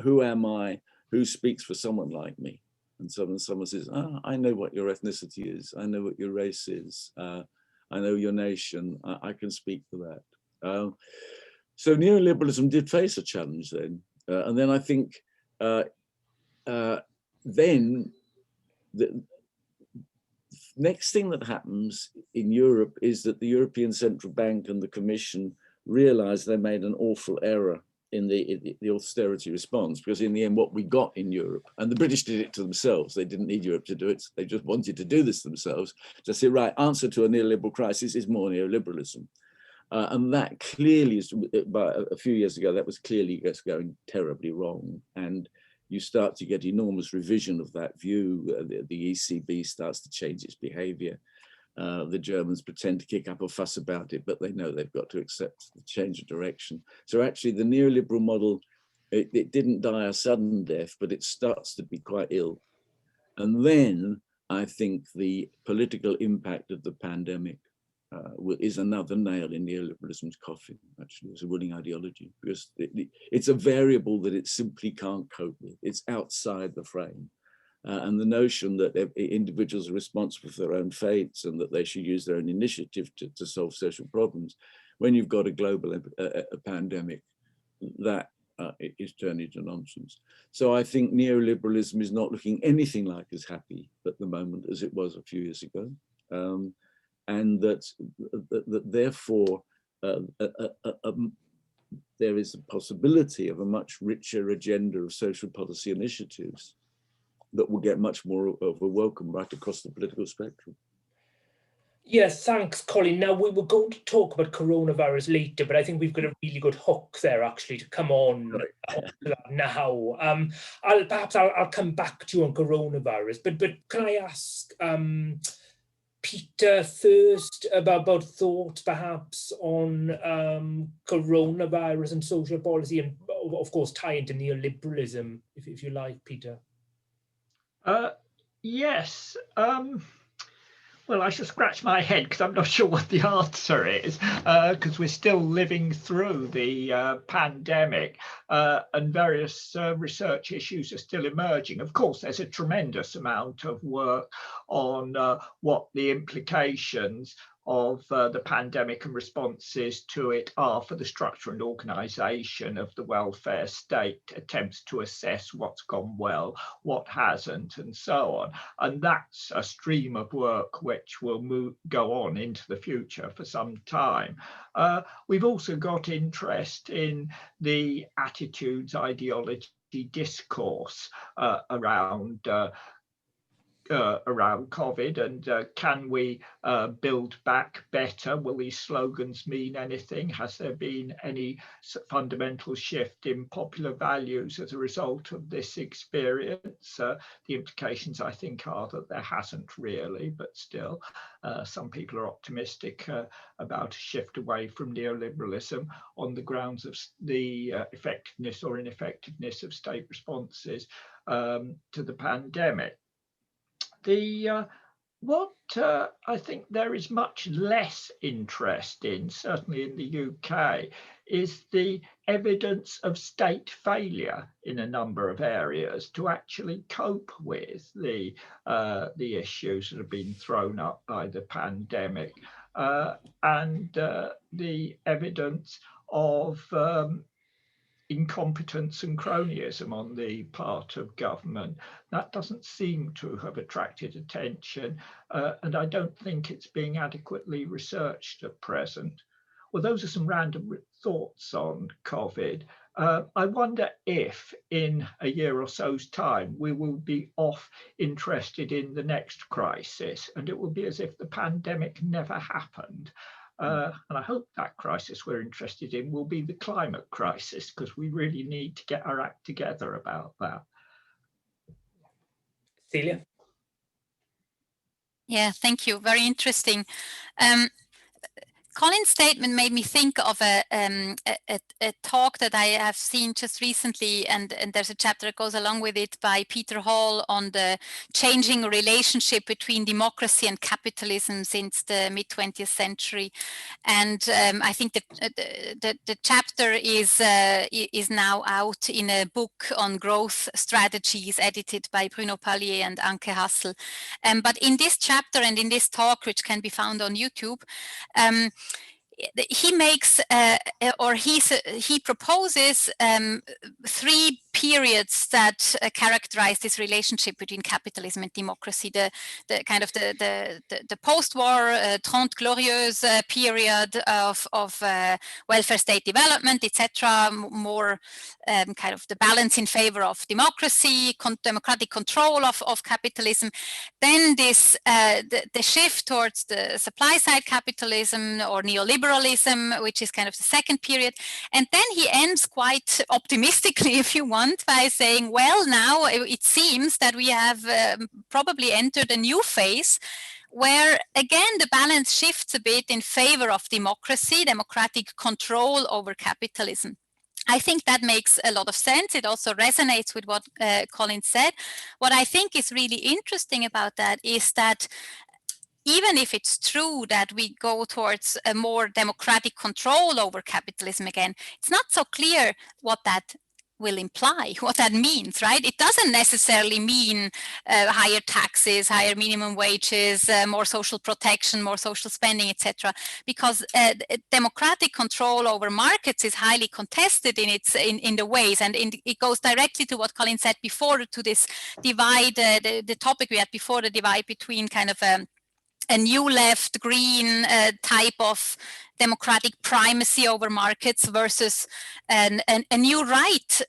Who am I? Who speaks for someone like me? And someone says, I know what your ethnicity is. I know what your race is. I know your nation. I can speak for that. So neoliberalism did face a challenge then. And then I think then the next thing that happens in Europe is that the European Central Bank and the Commission realized they made an awful error in the austerity response, because in the end what we got in Europe, and the British did it to themselves, they didn't need Europe to do it, they just wanted to do this themselves, just say, right, answer to a neoliberal crisis is more neoliberalism. And that clearly is, by a few years ago, that was clearly going terribly wrong. And you start to get enormous revision of that view. The ECB starts to change its behavior. The Germans pretend to kick up a fuss about it, but they know they've got to accept the change of direction. So actually the neoliberal model, it didn't die a sudden death, but it starts to be quite ill. And then I think the political impact of the pandemic is another nail in neoliberalism's coffin, actually, as a winning ideology, because it's a variable that it simply can't cope with. It's outside the frame. And the notion that individuals are responsible for their own fates and that they should use their own initiative to solve social problems, when you've got a global pandemic, that is turned into nonsense. So I think neoliberalism is not looking anything like as happy at the moment as it was a few years ago. And that therefore there is a possibility of a much richer agenda of social policy initiatives that will get much more of a welcome right across the political spectrum. Yes, thanks, Colin. Now, we were going to talk about coronavirus later, but I think we've got a really good hook there, actually, to come on to that now. I'll come back to you on coronavirus, but can I ask Peter first about thoughts, perhaps, on coronavirus and social policy, and of course tie into neoliberalism, if you like, Peter. Yes. Well, I should scratch my head because I'm not sure what the answer is, because we're still living through the pandemic and various research issues are still emerging. Of course, there's a tremendous amount of work on what the implications of the pandemic and responses to it are for the structure and organisation of the welfare state, attempts to assess what's gone well, what hasn't, and so on. And that's a stream of work which will go on into the future for some time. We've also got interest in the attitudes, ideology, discourse around COVID, and can we build back better? Will these slogans mean anything? Has there been any fundamental shift in popular values as a result of this experience? The implications, I think, are that there hasn't really, but still some people are optimistic about a shift away from neoliberalism on the grounds of the effectiveness or ineffectiveness of state responses to the pandemic. What I think there is much less interest in, certainly in the UK, is the evidence of state failure in a number of areas to actually cope with the issues that have been thrown up by the pandemic, and the evidence of incompetence and cronyism on the part of government. That doesn't seem to have attracted attention, and I don't think it's being adequately researched at present. Well, those are some random thoughts on COVID. I wonder if in a year or so's time, we will be off interested in the next crisis, and it will be as if the pandemic never happened. And I hope that crisis we're interested in will be the climate crisis, because we really need to get our act together about that. Silja? Yeah, thank you. Very interesting. Colin's statement made me think of a talk that I have seen just recently, and there's a chapter that goes along with it by Peter Hall on the changing relationship between democracy and capitalism since the mid-20th century. And I think that the chapter is now out in a book on growth strategies edited by Bruno Pallier and Anke Hassel. But in this chapter and in this talk, which can be found on YouTube, he makes he proposes 3 periods that characterize this relationship between capitalism and democracy. The kind of the post-war Trente Glorieuses period of welfare state development, etc. More kind of the balance in favor of democracy, democratic control of capitalism. Then this the shift towards the supply side capitalism or neoliberalism, which is kind of the second period. And then he ends quite optimistically, if you want, by saying, well, now it seems that we have probably entered a new phase where, again, the balance shifts a bit in favor of democracy, democratic control over capitalism. I think that makes a lot of sense. It also resonates with what Colin said. What I think is really interesting about that is that even if it's true that we go towards a more democratic control over capitalism again, it's not so clear what that will imply, what that means, right? It doesn't necessarily mean higher taxes, higher minimum wages, more social protection, more social spending, etc. Because democratic control over markets is highly contested in the ways, and it goes directly to what Colin said before, to this divide, the topic we had before, the divide between kind of a new left green type of democratic primacy over markets versus a new right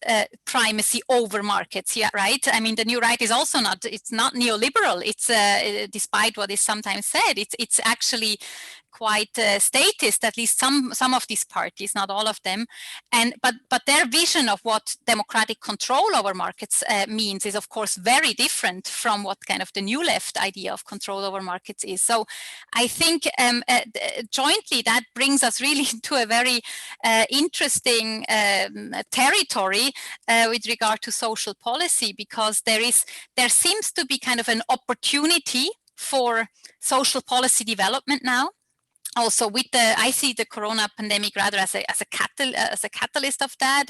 primacy over markets. Yeah, right. I mean, the new right is also it's not neoliberal. It's despite what is sometimes said, it's actually quite statist, at least some of these parties, not all of them. But their vision of what democratic control over markets means is, of course, very different from what kind of the new left idea of control over markets is. So I think jointly that brings us really to a very interesting territory with regard to social policy, because there seems to be kind of an opportunity for social policy development now. Also, with I see the corona pandemic rather as a catalyst of that,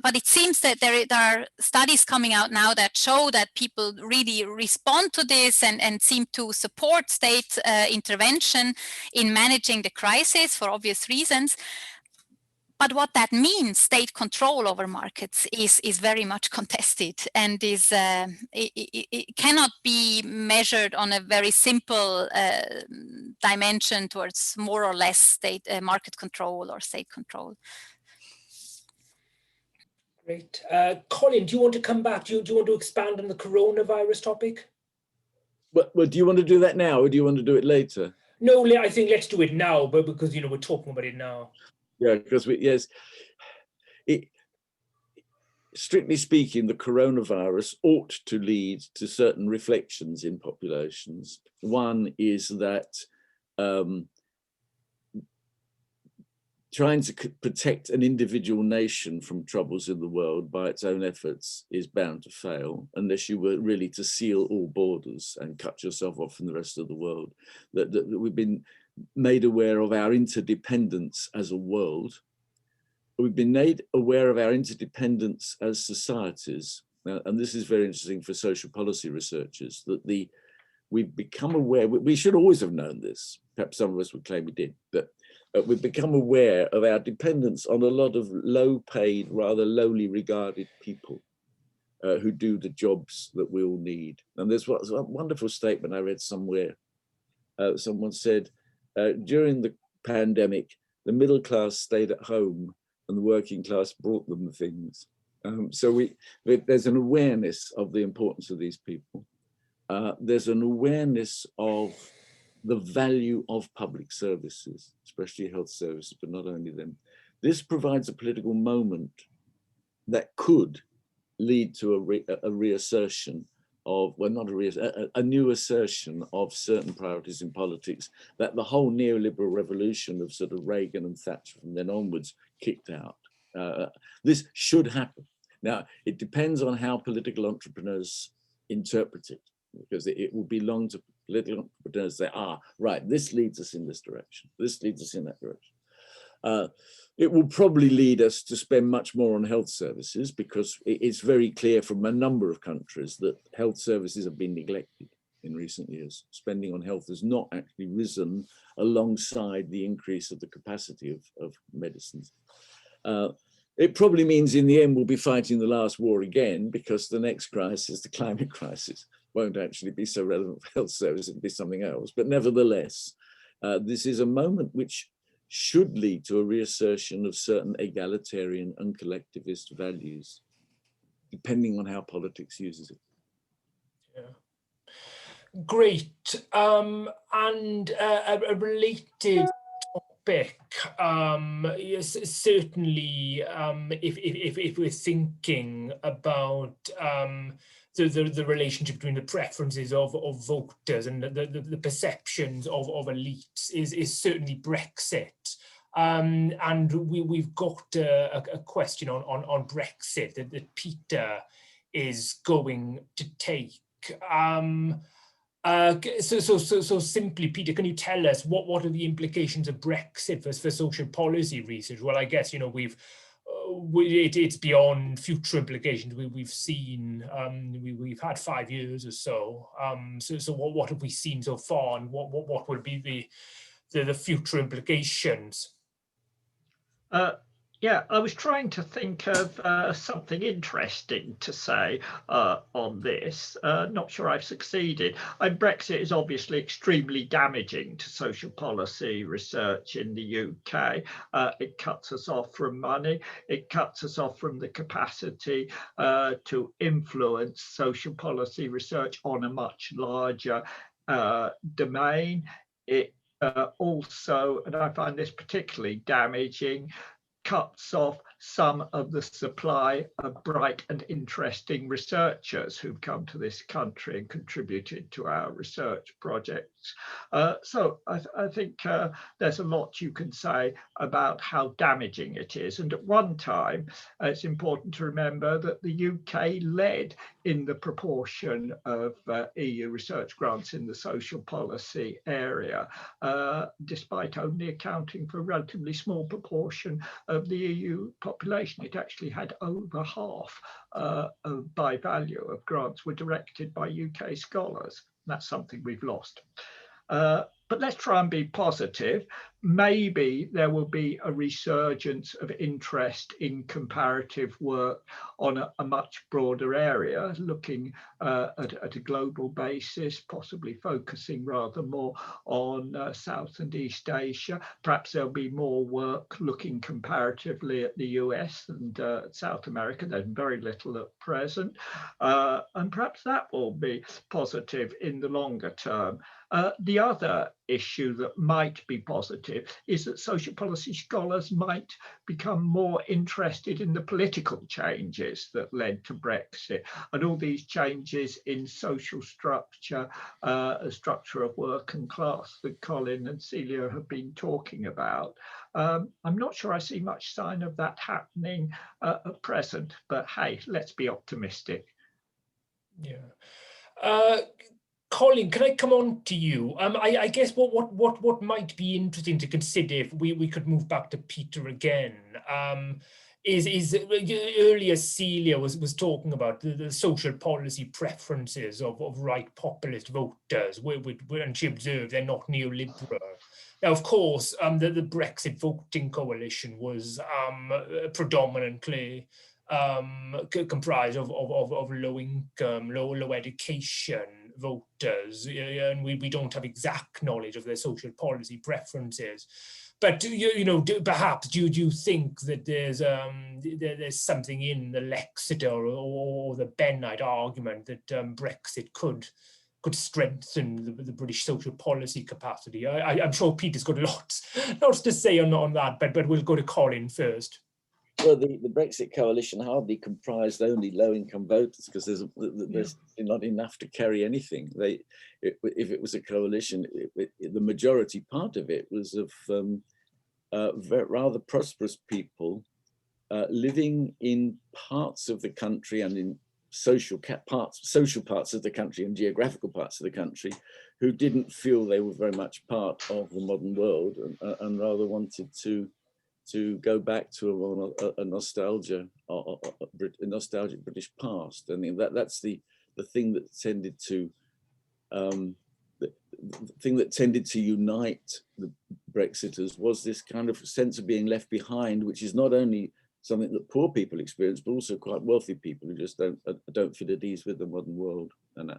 but it seems that there are studies coming out now that show that people really respond to this and seem to support state intervention in managing the crisis for obvious reasons. But what that means, state control over markets, is very much contested, and it cannot be measured on a very simple dimension towards more or less state market control or state control. Great. Colin, do you want to come back? Do you want to expand on the coronavirus topic? Well, do you want to do that now, or do you want to do it later? No, I think let's do it now, but because we're talking about it now. Yeah, because strictly speaking, the coronavirus ought to lead to certain reflections in populations. One is that trying to protect an individual nation from troubles in the world by its own efforts is bound to fail unless you were really to seal all borders and cut yourself off from the rest of the world. That we've been made aware of our interdependence as a world. We've been made aware of our interdependence as societies. And this is very interesting for social policy researchers, that we've become aware, we should always have known this, perhaps some of us would claim we did, but we've become aware of our dependence on a lot of low-paid, rather lowly regarded people who do the jobs that we all need. And there's a wonderful statement I read somewhere. Someone said, during the pandemic, the middle class stayed at home and the working class brought them the things. So there's an awareness of the importance of these people. There's an awareness of the value of public services, especially health services, but not only them. This provides a political moment that could lead to a reassertion of, well, not a new assertion of certain priorities in politics that the whole neoliberal revolution of sort of Reagan and Thatcher from then onwards kicked out. This should happen. Now, it depends on how political entrepreneurs interpret it, because it will belong to political entrepreneurs to say, right, this leads us in this direction, this leads us in that direction. It will probably lead us to spend much more on health services, because it's very clear from a number of countries that health services have been neglected in recent years. Spending on health has not actually risen alongside the increase of the capacity of medicines. It probably means in the end we'll be fighting the last war again, because the next crisis, the climate crisis, won't actually be so relevant for health services, it'll be something else. But nevertheless, this is a moment which should lead to a reassertion of certain egalitarian and collectivist values, depending on how politics uses it. Yeah. Great. And a related topic, yes, certainly, if we're thinking about the relationship between the preferences of voters and the perceptions of elites is certainly Brexit. And we've got a question on Brexit that Peter is going to take. So simply, Peter, can you tell us what are the implications of Brexit for social policy research? Well, I guess, you know, it's beyond future implications. We've seen, we've had 5 years or so. So what have we seen so far, and what will be the future implications? Yeah, I was trying to think of something interesting to say on this. Not sure I've succeeded. Brexit is obviously extremely damaging to social policy research in the UK. It cuts us off from money. It cuts us off from the capacity to influence social policy research on a much larger domain. It also, and I find this particularly damaging, cuts off some of the supply of bright and interesting researchers who've come to this country and contributed to our research projects. So I think there's a lot you can say about how damaging it is. And at one time, it's important to remember that the UK led in the proportion of EU research grants in the social policy area, despite only accounting for a relatively small proportion of the EU population. It actually had over half by value of grants were directed by UK scholars. That's something we've lost. But let's try and be positive. Maybe there will be a resurgence of interest in comparative work on a much broader area, looking at a global basis, possibly focusing rather more on South and East Asia. Perhaps there'll be more work looking comparatively at the US and South America. There's very little at present. And perhaps that will be positive in the longer term. The other issue that might be positive is that social policy scholars might become more interested in the political changes that led to Brexit and all these changes in social structure, structure of work and class that Colin and Silja have been talking about. I'm not sure I see much sign of that happening at present, but hey, let's be optimistic. Yeah. Colin, can I come on to you? I guess what might be interesting to consider, if we could move back to Peter again, is earlier Silja was talking about the social policy preferences of right populist voters, and she observed they're not neoliberal. Now, of course, the Brexit voting coalition was predominantly comprised of low-income, low education voters, and we don't have exact knowledge of their social policy preferences. But perhaps do you think that there's something in the Lexeter or the Bennite argument that Brexit could strengthen the British social policy capacity? I'm sure Peter's got lots to say on that, but we'll go to Colin first. Well, the Brexit coalition hardly comprised only low-income voters, because there's not enough to carry anything. If it was a coalition, the majority part of it was of rather prosperous people living in parts of the country and in social parts of the country and geographical parts of the country who didn't feel they were very much part of the modern world, and rather wanted to go back to a nostalgic British past. I mean, that's the thing that tended to unite the Brexiters, was this kind of sense of being left behind, which is not only something that poor people experience, but also quite wealthy people who just don't fit at ease with the modern world. And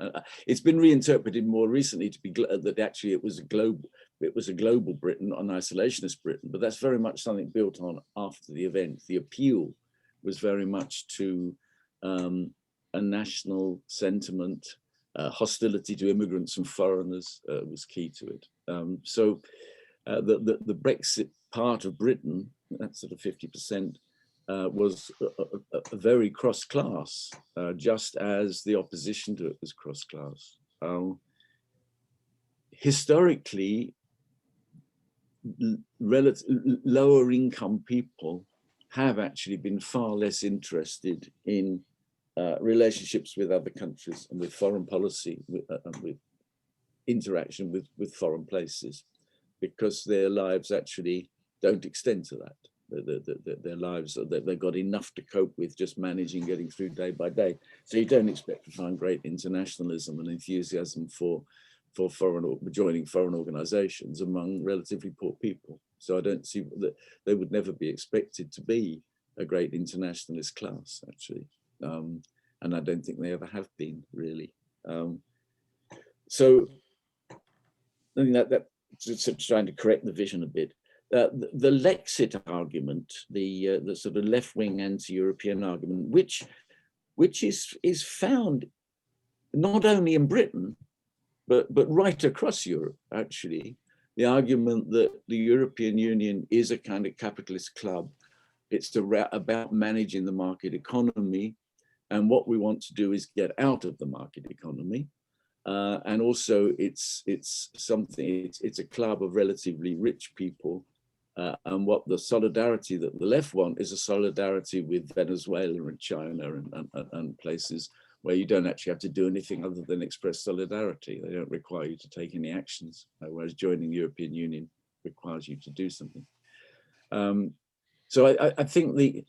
it's been reinterpreted more recently to be that actually it was a global Britain, an isolationist Britain, but that's very much something built on after the event. The appeal was very much to a national sentiment. Hostility to immigrants and foreigners was key to it. So the Brexit part of Britain, that's sort of 50%, was a very cross-class, just as the opposition to it was cross-class. Historically, lower income people have actually been far less interested in relationships with other countries and with foreign policy and with interaction with foreign places, because their lives actually don't extend to that. Their lives, they've got enough to cope with just managing, getting through day by day. So you don't expect to find great internationalism and enthusiasm for joining foreign organizations among relatively poor people. So I don't see that they would never be expected to be a great internationalist class, actually. And I don't think they ever have been, really. So I think that's trying to correct the vision a bit. The Lexit argument, the sort of left-wing anti-European argument, which is found not only in Britain, but right across Europe, actually. The argument that the European Union is a kind of capitalist club. It's about managing the market economy, and what we want to do is get out of the market economy. And also it's a club of relatively rich people. And what the solidarity that the left want is a solidarity with Venezuela and China and places where you don't actually have to do anything other than express solidarity. They don't require you to take any actions, whereas joining the European Union requires you to do something. So I think the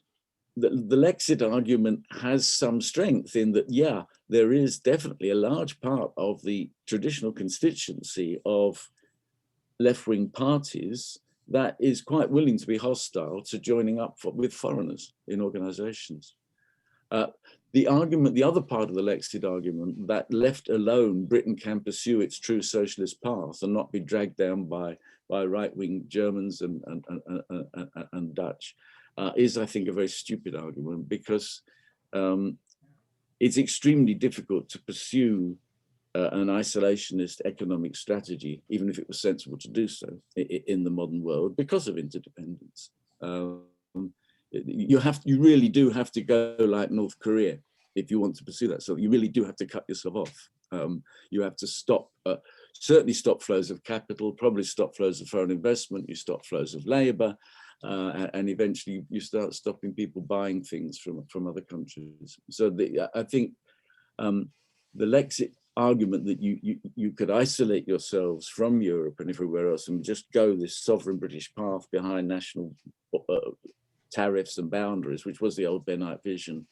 Lexit argument has some strength in that, yeah, there is definitely a large part of the traditional constituency of left-wing parties that is quite willing to be hostile to joining up with foreigners in organizations. The other part of the Lexit argument, that left alone, Britain can pursue its true socialist path and not be dragged down by right-wing Germans and Dutch, is, I think, a very stupid argument, because it's extremely difficult to pursue an isolationist economic strategy, even if it was sensible to do so in the modern world, because of interdependence. You really do have to go like North Korea if you want to pursue that. So you really do have to cut yourself off. You have to certainly stop flows of capital, probably stop flows of foreign investment, you stop flows of labor, and eventually you start stopping people buying things from other countries. So I think the Lexit argument that you could isolate yourselves from Europe and everywhere else and just go this sovereign British path behind national tariffs and boundaries, which was the old Bennite vision.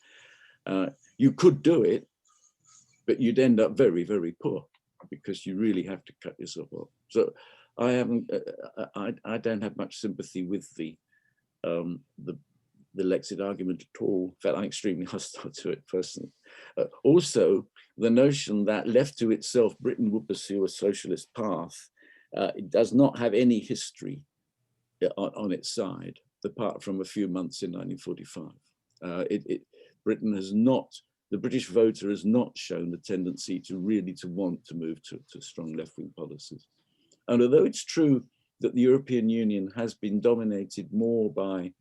You could do it, but you'd end up very, very poor, because you really have to cut yourself off. So I haven't. I don't have much sympathy with the Lexit argument at all. In fact, I'm extremely hostile to it personally. Also, the notion that left to itself, Britain would pursue a socialist path, it does not have any history on its side, apart from a few months in 1945. Britain has not, the British voter has not shown the tendency to really want to move to strong left-wing policies. And although it's true that the European Union has been dominated more by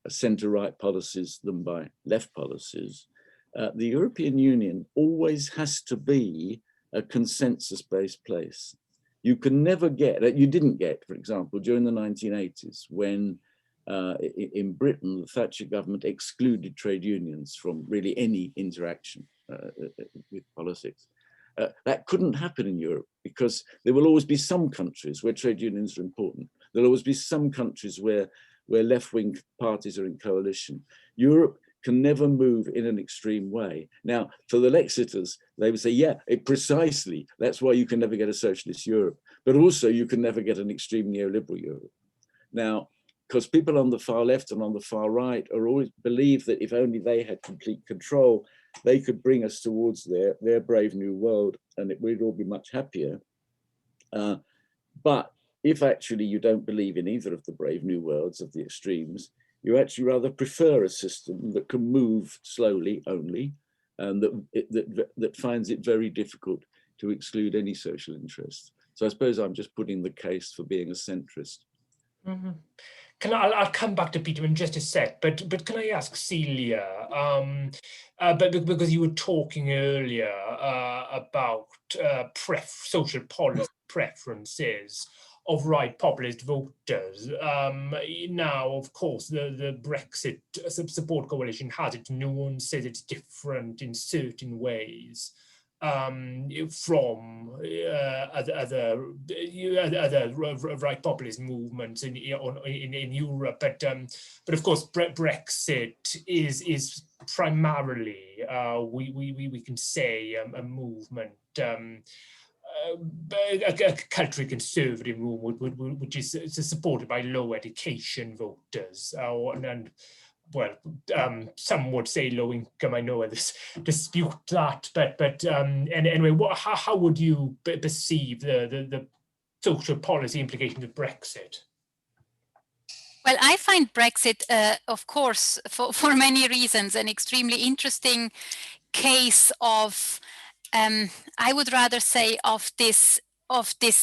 centre-right policies than by left policies, the European Union always has to be a consensus-based place. You can never get, you didn't get, for example, during the 1980s, when in Britain, the Thatcher government excluded trade unions from really any interaction with politics. That couldn't happen in Europe because there will always be some countries where trade unions are important. There'll always be some countries where left-wing parties are in coalition. Europe can never move in an extreme way. Now, for the Lexiters, they would say, yeah, precisely. That's why you can never get a socialist Europe, but also you can never get an extreme neoliberal Europe. Now, because people on the far left and on the far right are always believe that if only they had complete control, they could bring us towards their brave new world and we'd all be much happier. But if actually you don't believe in either of the brave new worlds of the extremes, you actually rather prefer a system that can move slowly only, and that finds it very difficult to exclude any social interest. So I suppose I'm just putting the case for being a centrist. Mm-hmm. I'll come back to Peter in just a sec, but can I ask Silja, because you were talking earlier about social policy preferences of right populist voters. Now, of course, the Brexit support coalition has its nuances, it's different in certain ways from other right populist movements in Europe, but of course Brexit is primarily we can say a movement, a culturally conservative movement, which is supported by low education voters, and well, some would say low income. I know others dispute that, but and anyway, how would you perceive the social policy implications of Brexit? Well, I find Brexit, of course, for many reasons, an extremely interesting case of, I would rather say, of this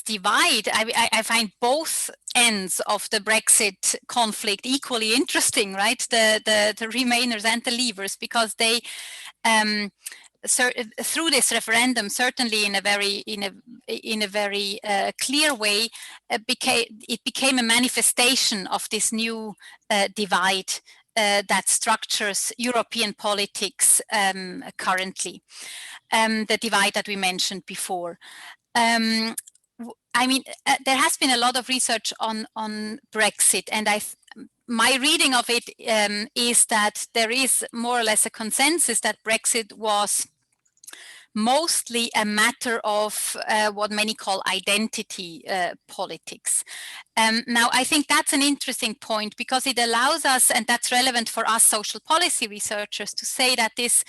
divide. I find both ends of the Brexit conflict equally interesting, right? The Remainers and the Leavers, because they, through this referendum, certainly in a very clear way, it became a manifestation of this new divide that structures European politics currently, the divide that we mentioned before. I mean, there has been a lot of research on Brexit, and my reading of it is that there is more or less a consensus that Brexit was mostly a matter of what many call identity politics. Now, I think that's an interesting point because it allows us, and that's relevant for us social policy researchers, to say that this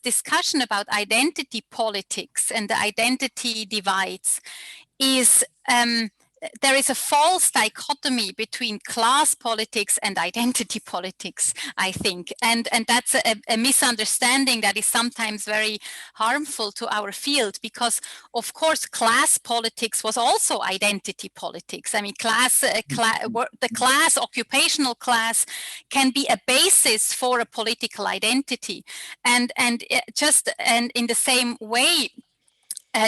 discussion about identity politics and the identity divides is there is a false dichotomy between class politics and identity politics, I think. And that's a misunderstanding that is sometimes very harmful to our field because, of course, class politics was also identity politics. I mean, the class, occupational class, can be a basis for a political identity. And in the same way,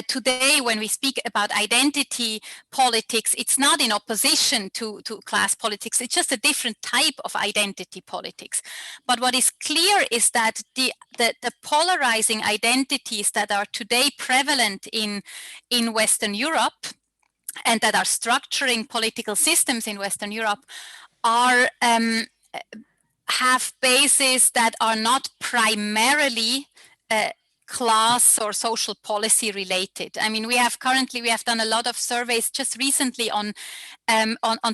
today, when we speak about identity politics, it's not in opposition to class politics. It's just a different type of identity politics. But what is clear is that the polarizing identities that are today prevalent in Western Europe and that are structuring political systems in Western Europe are have bases that are not primarily class or social policy related. I mean, we have done a lot of surveys just recently on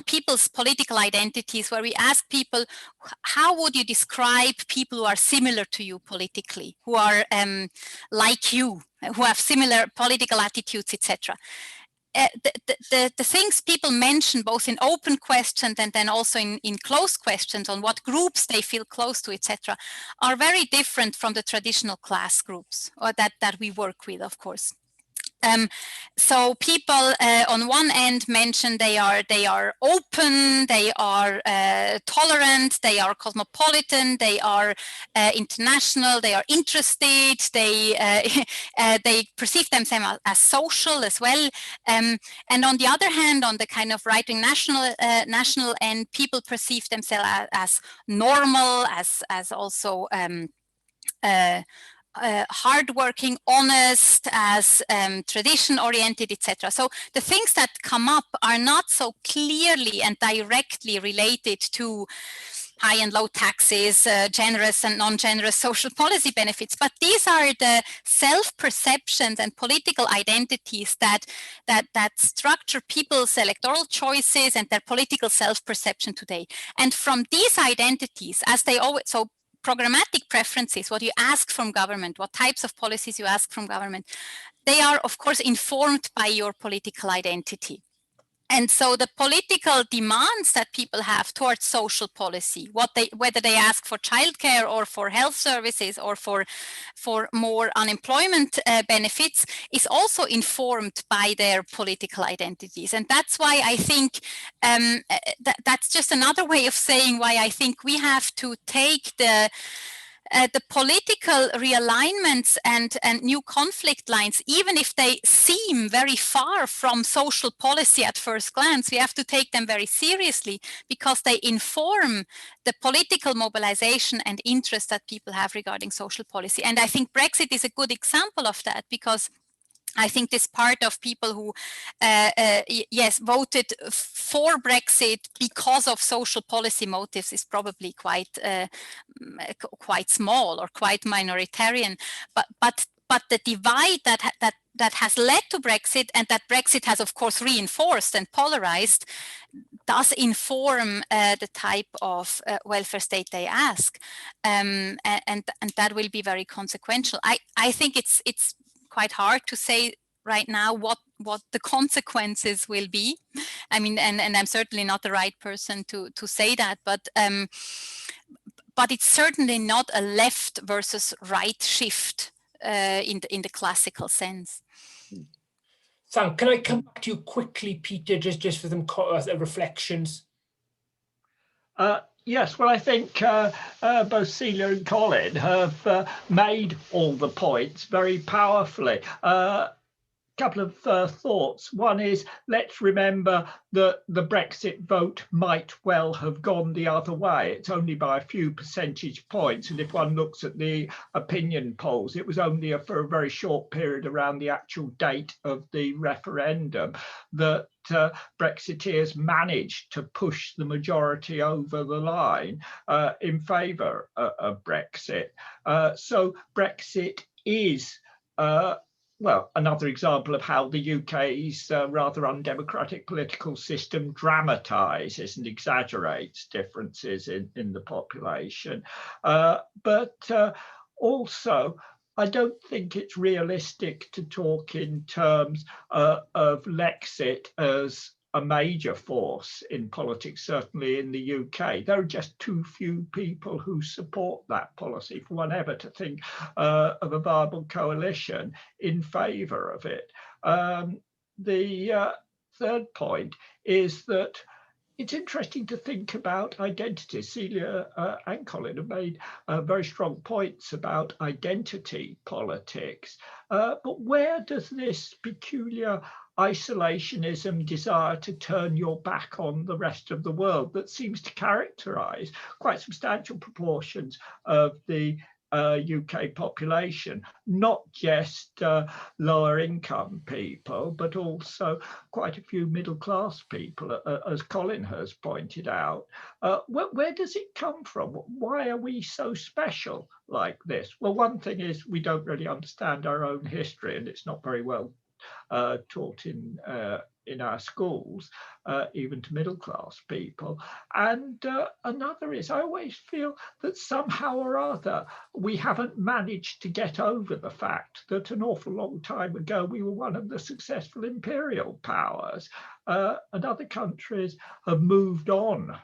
people's political identities, where we ask people, how would you describe people who are similar to you politically, who are like you, who have similar political attitudes, etc. The things people mention, both in open questions and then also in closed questions on what groups they feel close to, etc., are very different from the traditional class groups or that we work with, of course. So people on one end mention they are open, they are tolerant, they are cosmopolitan, they are international, they are interested, they perceive themselves as social as well. And on the other hand, on the kind of right-wing national end, people perceive themselves as normal, as also hardworking, honest, as tradition-oriented, etc. So the things that come up are not so clearly and directly related to high and low taxes, generous and non-generous social policy benefits, but these are the self-perceptions and political identities that structure people's electoral choices and their political self-perception today. And from these identities, as they always, so programmatic preferences, what you ask from government, what types of policies you ask from government, they are of course informed by your political identity. And so the political demands that people have towards social policy, whether they ask for childcare or for health services or for more unemployment benefits, is also informed by their political identities. And that's why I think that's just another way of saying why I think we have to take the political realignments and new conflict lines, even if they seem very far from social policy at first glance, we have to take them very seriously because they inform the political mobilization and interest that people have regarding social policy. And I think Brexit is a good example of that, because I think this part of people who, yes, voted for Brexit because of social policy motives is probably quite small or quite minoritarian. But the divide that has led to Brexit, and that Brexit has of course reinforced and polarized, does inform the type of welfare state they ask, and that will be very consequential. I think it's quite hard to say right now what the consequences will be. I mean, and I'm certainly not the right person to say that, but it's certainly not a left versus right shift in the classical sense. So can I come back to you quickly, Peter, just for some reflections? Yes, well, I think both Silja and Colin have made all the points very powerfully. Couple of thoughts. One is, let's remember that the Brexit vote might well have gone the other way. It's only by a few percentage points. And if one looks at the opinion polls, it was only for a very short period around the actual date of the referendum that Brexiteers managed to push the majority over the line in favour of Brexit. So Brexit is well, another example of how the UK's rather undemocratic political system dramatises and exaggerates differences in the population. But also, I don't think it's realistic to talk in terms of Lexit as a major force in politics, certainly in the UK. There are just too few people who support that policy for one ever to think of a viable coalition in favour of it. The third point is that it's interesting to think about identity. Silja and Colin have made very strong points about identity politics. But where does this peculiar isolationism, desire to turn your back on the rest of the world that seems to characterize quite substantial proportions of the UK population, not just lower income people, but also quite a few middle class people, as Colin has pointed out. Where does it come from? Why are we so special like this? Well, one thing is we don't really understand our own history, and it's not very well taught in our schools, even to middle class people. And another is I always feel that somehow or other we haven't managed to get over the fact that an awful long time ago we were one of the successful imperial powers, and other countries have moved on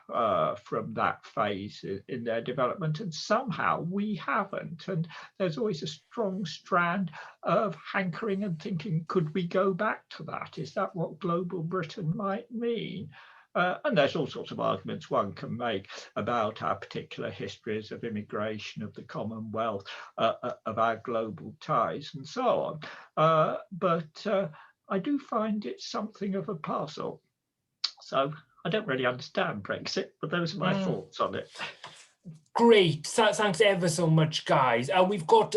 from that phase in their development, and somehow we haven't. And there's always a strong strand of hankering and thinking, could we go back to that? Is that what global Britain might mean? And there's all sorts of arguments one can make about our particular histories of immigration, of the Commonwealth, of our global ties, and so on. But I do find it something of a puzzle. So I don't really understand Brexit, but those are my thoughts on it. Great, thanks ever so much, guys. We've got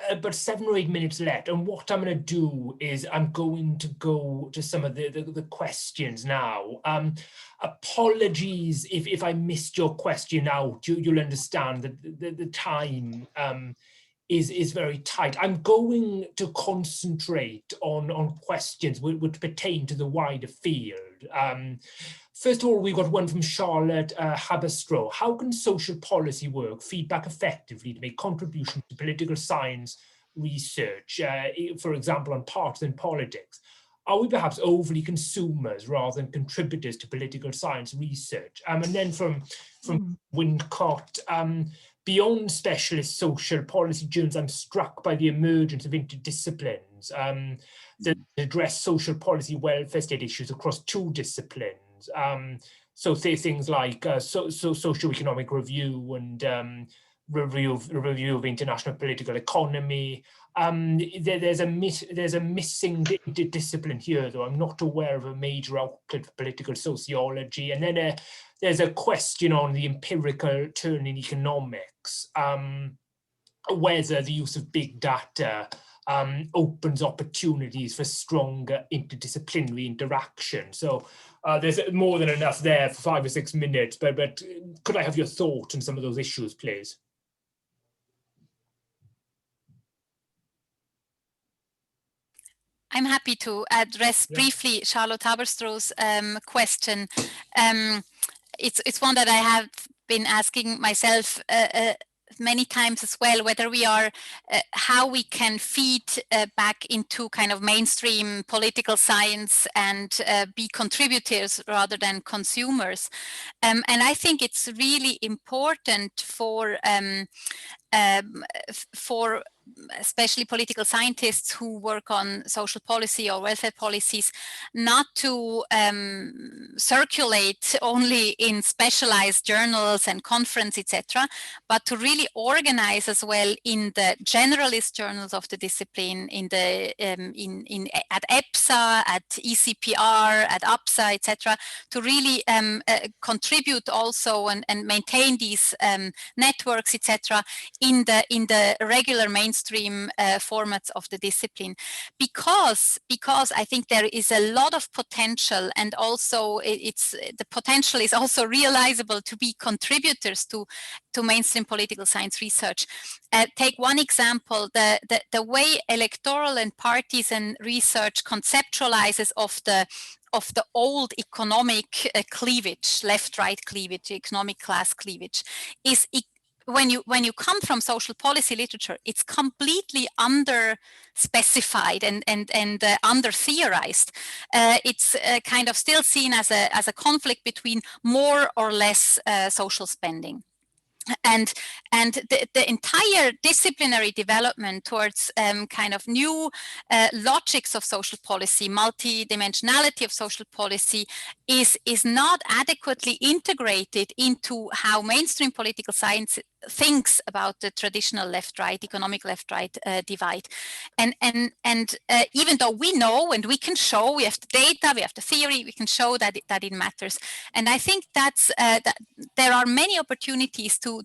about 7 or 8 minutes left, and what I'm going to do is I'm going to go to some of the questions now. Apologies if I missed your question out. You'll understand that the time is very tight. I'm going to concentrate on questions which pertain to the wider field. First of all, we've got one from Charlotte Haberstroh. How can social policy work feedback effectively to make contributions to political science research, for example, on partisan politics? Are we perhaps overly consumers rather than contributors to political science research? And then from Wincott, beyond specialist social policy journals, I'm struck by the emergence of interdisciplines that address social policy welfare state issues across 2 disciplines. So say things like socioeconomic review and review of international political economy. There's a missing discipline here, though. I'm not aware of a major outlet for political sociology. And then there's a question on the empirical turn in economics, whether the use of big data opens opportunities for stronger interdisciplinary interaction. So there's more than enough there for 5 or 6 minutes, but could I have your thought on some of those issues, please? I'm happy to address briefly Charlotte Haberstroh's question. It's one that I have been asking myself many times as well, whether we are, how we can feed back into kind of mainstream political science and be contributors rather than consumers. And I think it's really important for especially political scientists who work on social policy or welfare policies, not to circulate only in specialized journals and conference, etc., but to really organize as well in the generalist journals of the discipline, in the at EPSA, at ECPR, at APSA, etc., to really contribute also and maintain these networks, etc., in the regular mainstream formats of the discipline, because I think there is a lot of potential, and also the potential is also realizable to be contributors to mainstream political science research. Take one example: the way electoral and partisan research conceptualizes of the old economic cleavage, left-right cleavage, economic class cleavage, is when you come from social policy literature, it's completely under-specified and under-theorized. It's kind of still seen as a conflict between more or less social spending. And the entire disciplinary development towards kind of new logics of social policy, multi-dimensionality of social policy, is not adequately integrated into how mainstream political science thinks about the traditional left-right, economic left-right divide. And even though we know and we can show, we have the data, we have the theory, we can show that it matters. And I think that's that there are many opportunities to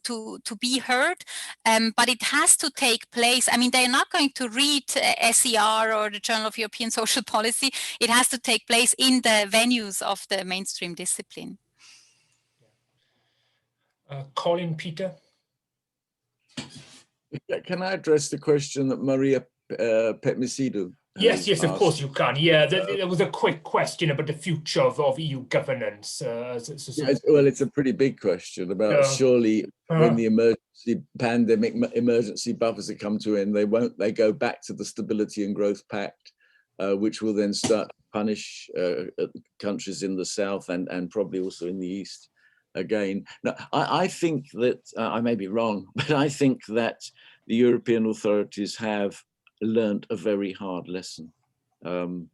be heard, but it has to take place. I mean, they're not going to read SER or the Journal of European Social Policy. It has to take place in the venues of the mainstream discipline. Colin, Peter? Can I address the question that Maria Petmisidou? Yes, of course you can. Yeah, there was a quick question about the future of EU governance. Yes, well, it's a pretty big question about surely when the emergency buffers have come to an end, they go back to the Stability and Growth Pact, which will then start to punish countries in the south and probably also in the east again. Now, I think that, I may be wrong, but I think that the European authorities have learnt a very hard lesson from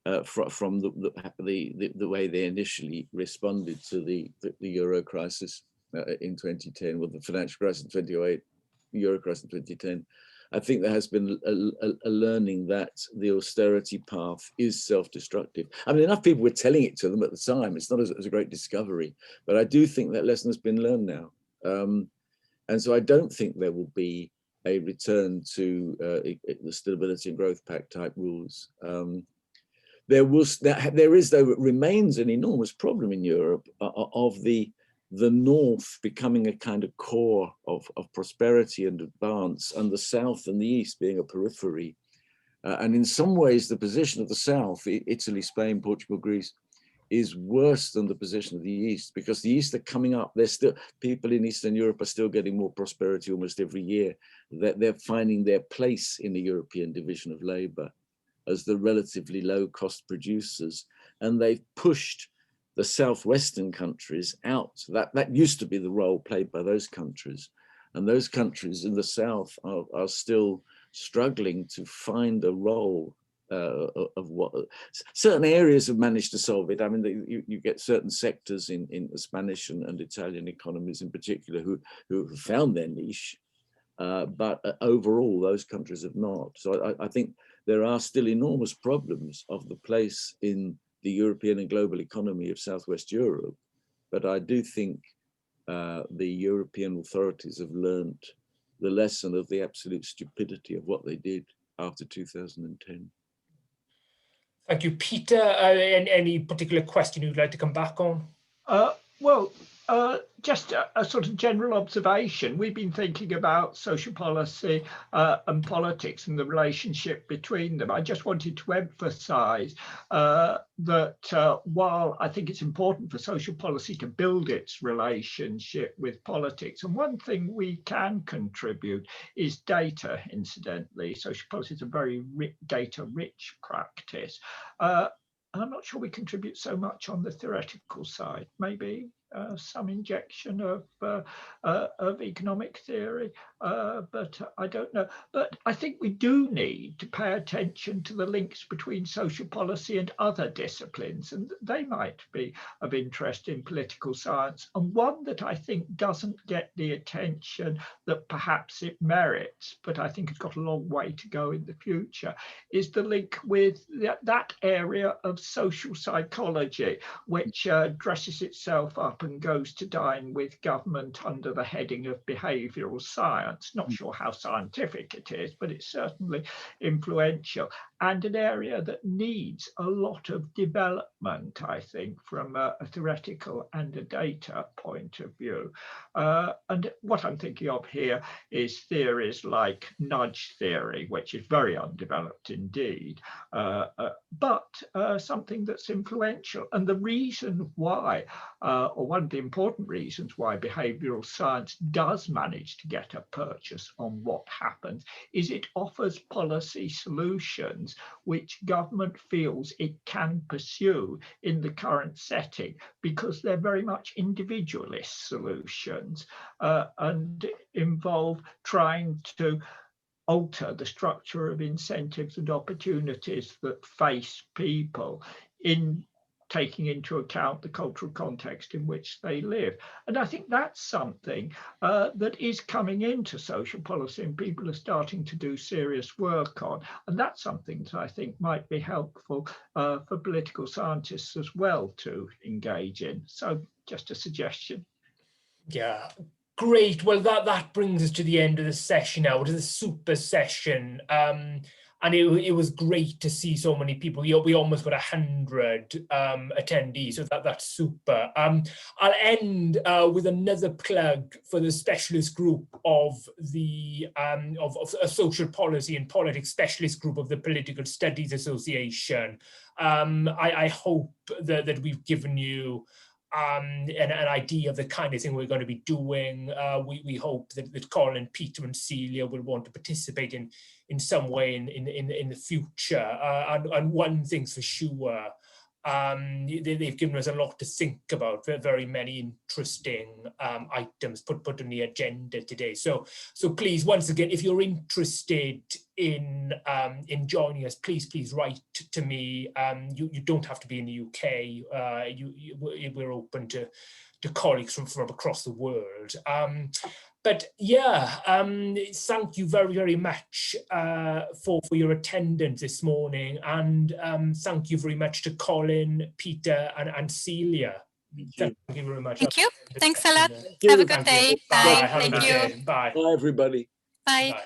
the way they initially responded to the euro crisis in 2010, well, the financial crisis in 2008, euro crisis in 2010. I think there has been a learning that the austerity path is self-destructive. I mean, enough people were telling it to them at the time. It's not as a great discovery, but I do think that lesson has been learned now. And so I don't think there will be a return to the Stability and Growth Pact type rules. There is, though, it remains an enormous problem in Europe of the north becoming a kind of core of prosperity and advance, and the south and the east being a periphery. And in some ways, the position of the south, Italy, Spain, Portugal, Greece, is worse than the position of the east, because the east are coming up. There's still people in Eastern Europe are still getting more prosperity almost every year. They're finding their place in the European division of labor as the relatively low cost producers, and they've pushed the southwestern countries out. That used to be the role played by those countries, and those countries in the south are still struggling to find a role of what certain areas have managed to solve it. I mean, you get certain sectors in the Spanish and Italian economies in particular who found their niche, but overall those countries have not. So I think there are still enormous problems of the place in the European and global economy of Southwest Europe, but I do think the European authorities have learned the lesson of the absolute stupidity of what they did after 2010. Thank you, Peter. Any particular question you'd like to come back on? Just a sort of general observation. We've been thinking about social policy and politics and the relationship between them. I just wanted to emphasize that while I think it's important for social policy to build its relationship with politics, and one thing we can contribute is data, incidentally. Social policy is a very data-rich practice. And I'm not sure we contribute so much on the theoretical side, maybe some injection of economic theory, but I don't know. But I think we do need to pay attention to the links between social policy and other disciplines, and they might be of interest in political science. And one that I think doesn't get the attention that perhaps it merits, but I think it's got a long way to go in the future, is the link with that area of social psychology, which dresses itself up and goes to dine with government under the heading of behavioural science. Not sure how scientific it is, but it's certainly influential, and an area that needs a lot of development, I think, from a theoretical and a data point of view. And what I'm thinking of here is theories like nudge theory, which is very undeveloped indeed, but something that's influential. And the reason why, or one of the important reasons why behavioural science does manage to get a purchase on what happens, is it offers policy solutions which government feels it can pursue in the current setting, because they're very much individualist solutions and involve trying to alter the structure of incentives and opportunities that face people in taking into account the cultural context in which they live. And I think that's something that is coming into social policy and people are starting to do serious work on. And that's something that I think might be helpful for political scientists as well to engage in. So just a suggestion. Yeah, great. Well, that brings us to the end of the session now. It is a super session. And it was great to see so many people. We almost got 100 attendees, so that's super. I'll end with another plug for the specialist group of the of a social policy and politics specialist group of the Political Studies Association. I hope that we've given you an idea of the kind of thing we're going to be doing. We hope that Colin, Peter and Silja will want to participate in some way in the future. And one thing's for sure, they've given us a lot to think about, very many interesting items put on the agenda today. So please, once again, if you're interested in joining us, please write to me. You don't have to be in the UK. We're open to colleagues from across the world. But yeah, thank you very much for your attendance this morning, and thank you very much to Colin, Peter, and Silja. Thank you very much. Thank you. Thanks a lot. you. Have a good day. Bye. Bye. Have a Thank good you. day. Bye. Bye, everybody. Bye. Bye.